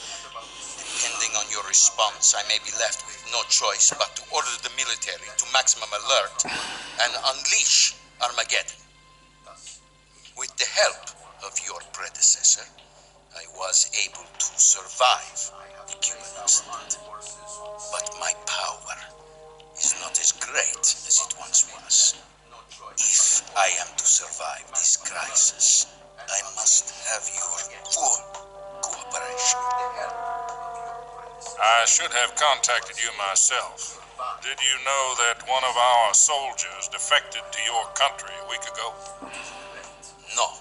Depending on your response, I may be left with no choice but to order the military to maximum alert and unleash Armageddon. With the help of your predecessor, I was able to survive the Cuban accident. But my power is not as great as it once was. If I am to survive this crisis, I must have your full cooperation. I should have contacted you myself. Did you know that one of our soldiers defected to your country a week ago? No.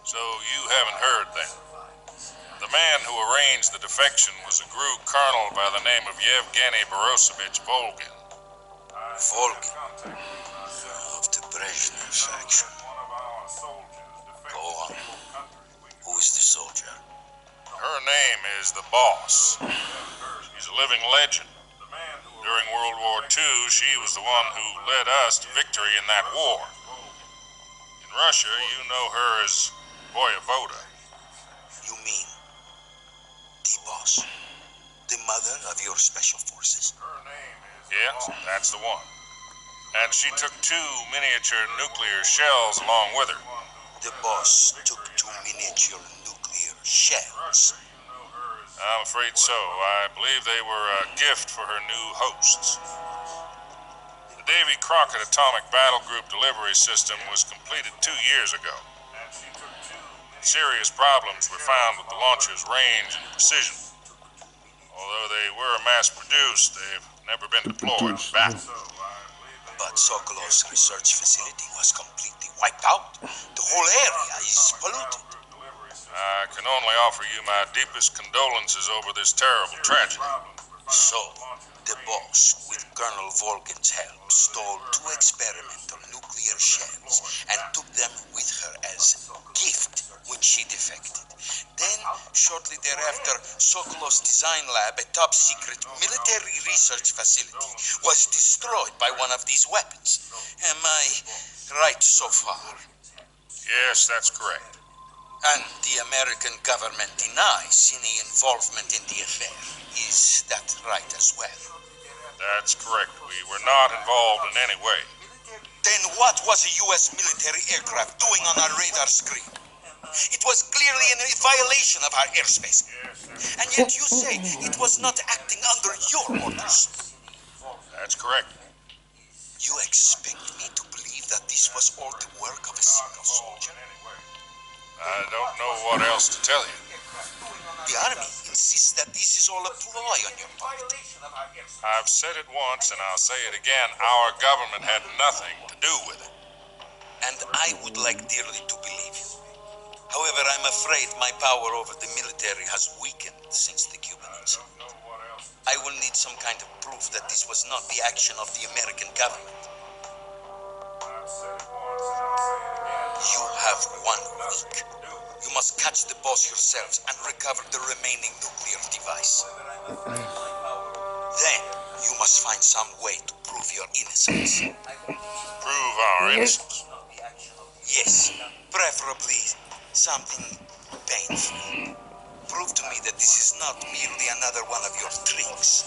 So you haven't heard then. The man who arranged the defection was a GRU colonel by the name of Yevgeny Borosovich Volgin. Volgin? Of the Brezhnev faction. Go on. Who is the soldier? Her name is the Boss. She's a living legend. During World War II, she was the one who led us to victory in that war. In Russia, you know her as Voyevoda. You mean the Boss? The mother of your special forces? Yes, that's the one. And she took 2 miniature nuclear shells along with her. The Boss took 2 miniature nuclear shells. I'm afraid so. I believe they were a gift for her new hosts. The Davy Crockett Atomic Battle Group delivery system was completed 2 years ago. Serious problems were found with the launcher's range and precision. Although they were mass-produced, they've never been deployed in battle. But Sokolov's research facility was completely wiped out. The whole area is polluted. I can only offer you my deepest condolences over this terrible tragedy. So, the boss, with Colonel Volgan's help, stole 2 experimental nuclear shells and took them with her as gift when she defected. Then, shortly thereafter, Sokolov's design lab, a top-secret military research facility, was destroyed by one of these weapons. Am I right so far? Yes, that's correct. And the American government denies any involvement in the affair. Is that right as well? That's correct. We were not involved in any way. Then what was a U.S. military aircraft doing on our radar screen? It was clearly in a violation of our airspace. And yet you say it was not acting under your orders. That's correct. You expect me to believe that this was all the work of a single soldier? I don't know what else to tell you. The Army insists that this is all a ploy on your part. I've said it once and I'll say it again. Our government had nothing to do with it. And I would like dearly to believe you. However, I'm afraid my power over the military has weakened since the Cuban incident. I will need some kind of proof that this was not the action of the American government. You have 1 week. You must catch the boss yourselves and recover the remaining nuclear device. Then, you must find some way to prove your innocence. Prove our innocence. Yes, preferably something painful. Prove to me that this is not merely another one of your tricks.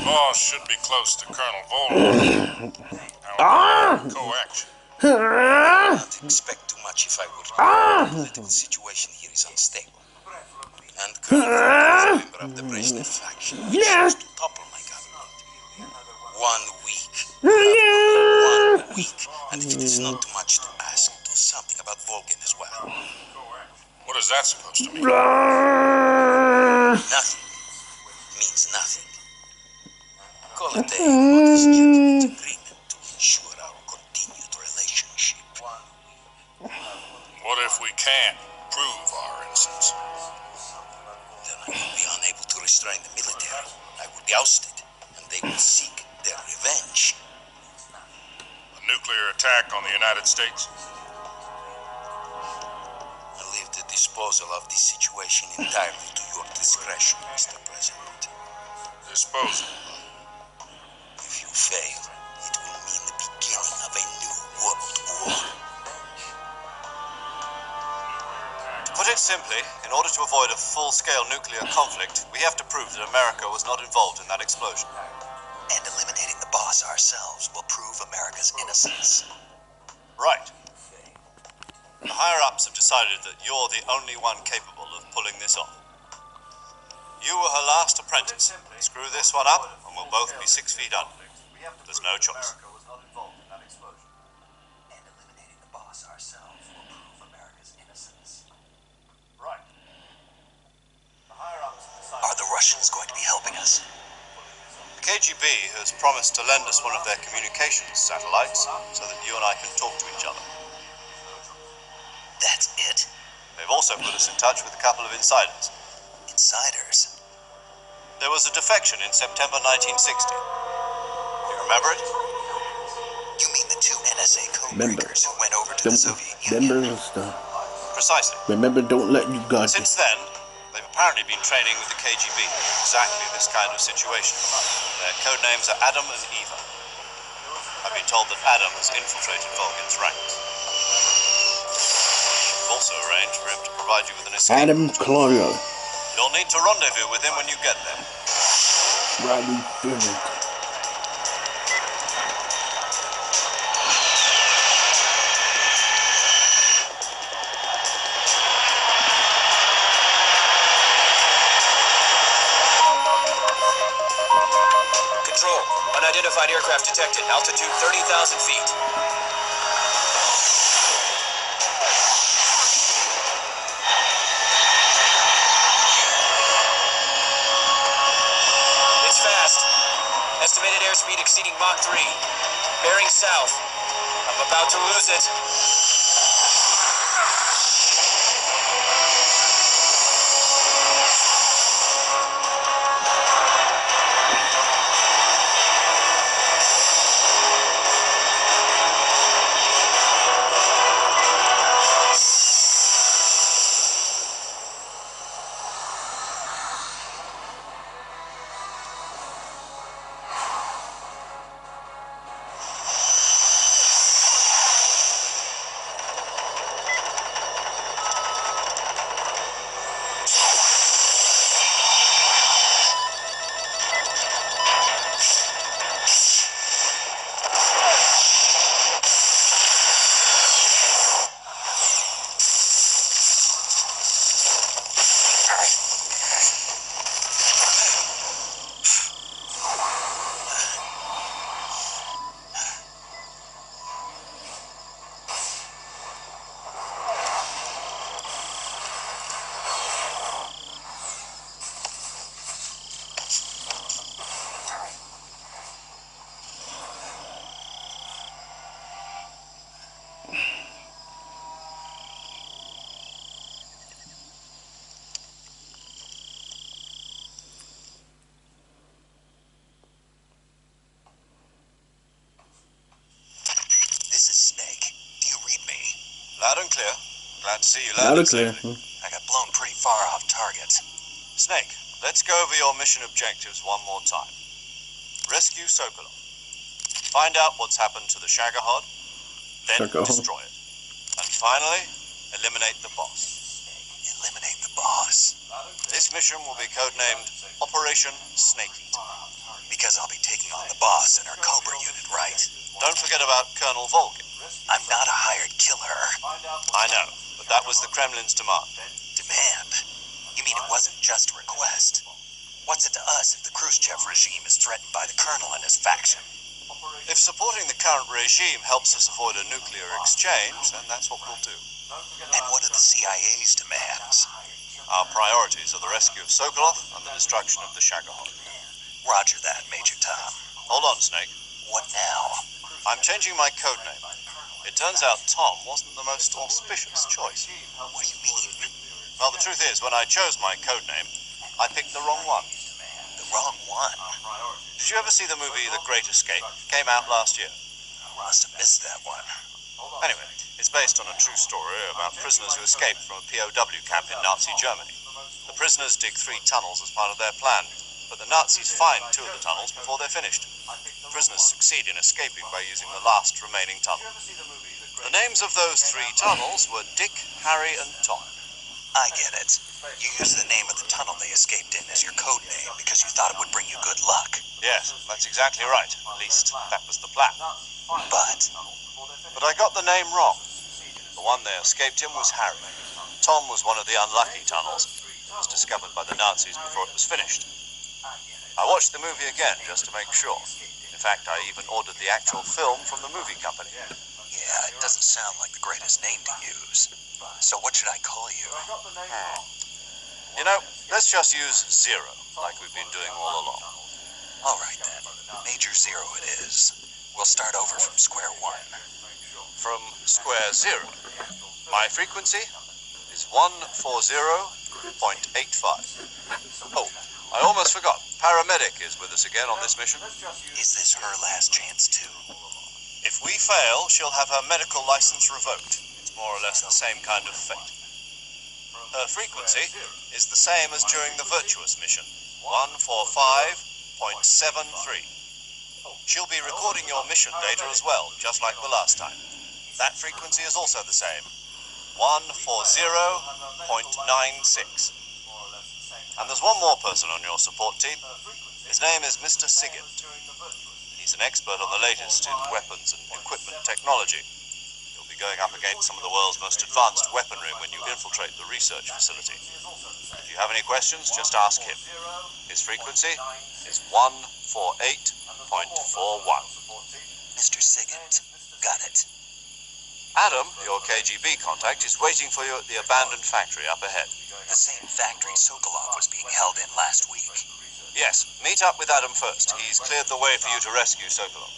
Boss should be close to Colonel Volgan. Our co-action. I don't expect too much if I were you. The political situation here is unstable. And Colonel Volgan is a member of the Brezhnev faction, which seems to topple my government. 1 week. 1 week. And if it is not too much to ask, do something about Volgan as well. What is that supposed to mean? Nothing means nothing. Call it a modest gentleman's agreement to ensure our continued relationship. What if we can't prove our innocence? Then I will be unable to restrain the military. I will be ousted, and they will seek their revenge. A nuclear attack on the United States? I leave the disposal of this situation entirely to your discretion, Mr. President. Disposal? If you fail, it will mean the beginning of a new world war. To put it simply, in order to avoid a full-scale nuclear conflict, we have to prove that America was not involved in that explosion. And eliminating the boss ourselves will prove America's innocence. Right. The higher-ups have decided that you're the only one capable of pulling this off. You were her last apprentice. Screw this one up, and we'll both be 6 feet under. There's no choice. And eliminating the boss ourselves will prove America's innocence. Right. The higher-ups have decided... Are the Russians going to be helping us? The KGB has promised to lend us one of their communications satellites so that you and I can talk to each other. That's it? They've also put us in touch with a couple of insiders. Insiders? There was a defection in September 1960. You remember it? You mean the 2 NSA codebreakers who went over to the Soviet Remember Union? and stuff. Precisely. Remember, don't let you guard it. Since then, they've apparently been training with the KGB in exactly this kind of situation. Their code names are Adam and Eva. I've been told that Adam has infiltrated Volgan's ranks. We've also arranged for him to provide you with an escape. Adam Clorio. You'll need to rendezvous with him when you get there. Rodney Bennett. Control. Unidentified aircraft detected. Altitude 30,000 feet. It's fast. Estimated airspeed exceeding Mach 3. Bearing south. I'm about to lose it. This is Snake. Do you read me? Loud and clear. Glad to see you Loud landed and clear. safely. I got blown pretty far off target. Snake, let's go over your mission objectives one more time. Rescue Sokolov. Find out what's happened to the Shagohod, then Shagohod. destroy it. And finally, eliminate the boss. Eliminate the boss. This mission will be codenamed Operation Snake Eater. Because I'll be taking on the boss in our Cobra unit, right? Don't forget about Colonel Volgin. I'm not a hired killer. I know, but that was the Kremlin's demand. Demand? You mean it wasn't just a request? What's it to us if the Khrushchev regime is threatened by the colonel and his faction? If supporting the current regime helps us avoid a nuclear exchange, then that's what we'll do. And what are the CIA's demands? Our priorities are the rescue of Sokolov and the destruction of the Shagohod. Roger that, Major Tom. Hold on, Snake. What now? I'm changing my codename. It turns out Tom wasn't the most auspicious choice. What do you mean? Well, the truth is, when I chose my codename, I picked the wrong one. The wrong one? Did you ever see the movie The Great Escape? Came out last year. Must have missed that one. Anyway, it's based on a true story about prisoners who escaped from a POW camp in Nazi Germany. The prisoners dig 3 tunnels as part of their plan, but the Nazis find 2 of the tunnels before they're finished. The prisoners succeed in escaping by using the last remaining tunnel. The names of those 3 tunnels were Dick, Harry, and Tom. I get it. You used the name of the tunnel they escaped in as your code name because you thought it would bring you good luck. Yes, that's exactly right. At least, that was the plan. But I got the name wrong. The one they escaped in was Harry. Tom was one of the unlucky tunnels. It was discovered by the Nazis before it was finished. I watched the movie again just to make sure. In fact, I even ordered the actual film from the movie company. yeah, it doesn't sound like the greatest name to use. So what should I call you? You know, let's just use Zero, like we've been doing all along. All right then. Major Zero it is. We'll start over from square one. From square 0. My frequency is 140.85. Oh, I almost forgot. Paramedic is with us again on this mission. Is this her last chance too? If we fail, she'll have her medical license revoked. It's more or less the same kind of fate. Her frequency is the same as during the Virtuous mission, 145.73. She'll be recording your mission data as well, just like the last time. That frequency is also the same, 140.96. And there's one more person on your support team. His name is Mr. Sigint. He's an expert on the latest in weapons and equipment technology. You'll be going up against some of the world's most advanced weaponry when you infiltrate the research facility. If you have any questions, just ask him. His frequency is 148.41. Mr. Sigint. Got it. Adam, your KGB contact, is waiting for you at the abandoned factory up ahead. The same factory Sokolov was being held in last week. Yes, meet up with Adam first. He's cleared the way for you to rescue Sokolov.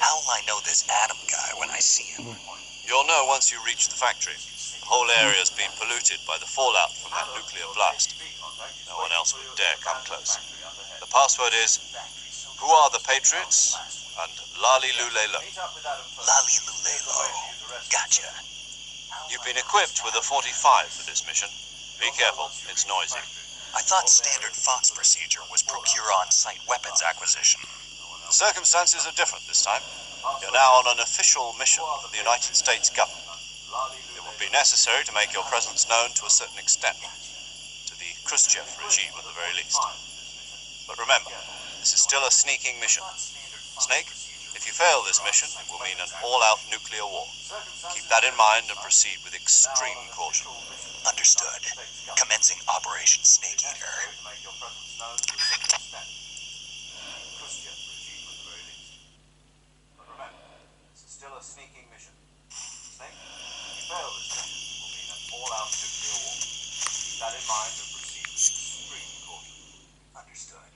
How'll I know this Adam guy when I see him? You'll know once you reach the factory. The whole area's been polluted by the fallout from that nuclear blast. No one else would dare come close. The password is, "Who are the Patriots?" and Lali Lulelo. Lali Lulelo. Gotcha. You've been equipped with a 45 for this mission. Be careful, it's noisy. I thought standard Fox procedure was procure on-site weapons acquisition. The circumstances are different this time. You're now on an official mission of the United States government. It will be necessary to make your presence known to a certain extent, to the Khrushchev regime at the very least. But remember, this is still a sneaking mission. Snake, if you fail this mission, it will mean an all-out nuclear war. Keep that in mind and proceed with extreme caution. Understood. Commencing Operation Snake Eater. Still a sneaking mission. Snake, if you fail this mission, it will mean an all-out nuclear war. Keep that in mind and proceed with extreme caution. Understood.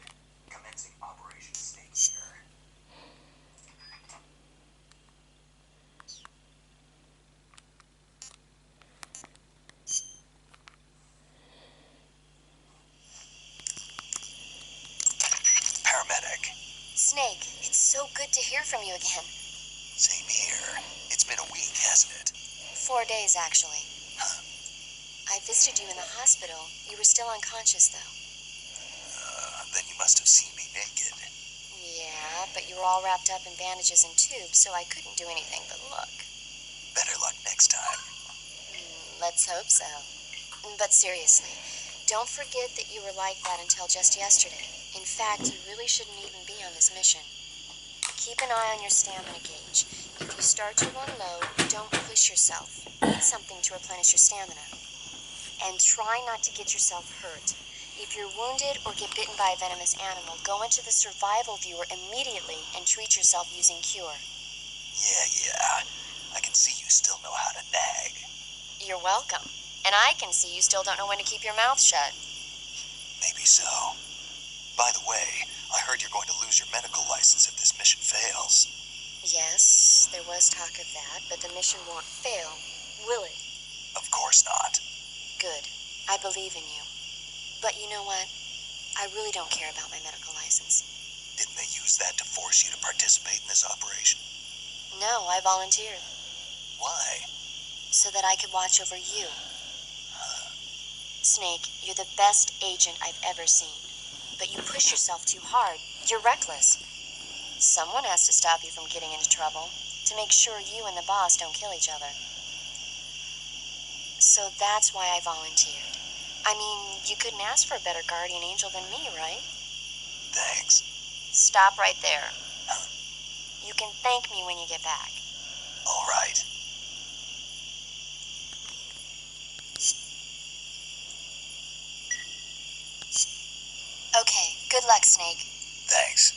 Commencing Operation Snake Eater. Paramedic. Snake, it's so good to hear from you again. Same here. It's been a week, hasn't it? 4 days, actually. I visited you in the hospital. You were still unconscious, though. Then you must have seen me naked. Yeah, but you were all wrapped up in bandages and tubes, so I couldn't do anything but look. Better luck next time. Let's hope so. But seriously, don't forget that you were like that until just yesterday. In fact, you really shouldn't even be on this mission. Keep an eye on your stamina gauge. If you start to run low, don't push yourself. Eat something to replenish your stamina. And try not to get yourself hurt. If you're wounded or get bitten by a venomous animal, go into the survival viewer immediately and treat yourself using Cure. Yeah. I can see you still know how to nag. You're welcome. And I can see you still don't know when to keep your mouth shut. Maybe so. By the way, I heard you're going to lose your medical license if this mission fails. Yes, there was talk of that, but the mission won't fail, will it? Of course not. Good. I believe in you. But you know what? I really don't care about my medical license. Didn't they use that to force you to participate in this operation? No, I volunteered. Why? So that I could watch over you. Snake, you're the best agent I've ever seen. But you push yourself too hard. You're reckless. Someone has to stop you from getting into trouble, to make sure you and the boss don't kill each other. So that's why I volunteered. I mean, you couldn't ask for a better guardian angel than me, right? Thanks. Stop right there. You can thank me when you get back. All right. Okay, good luck, Snake. Thanks.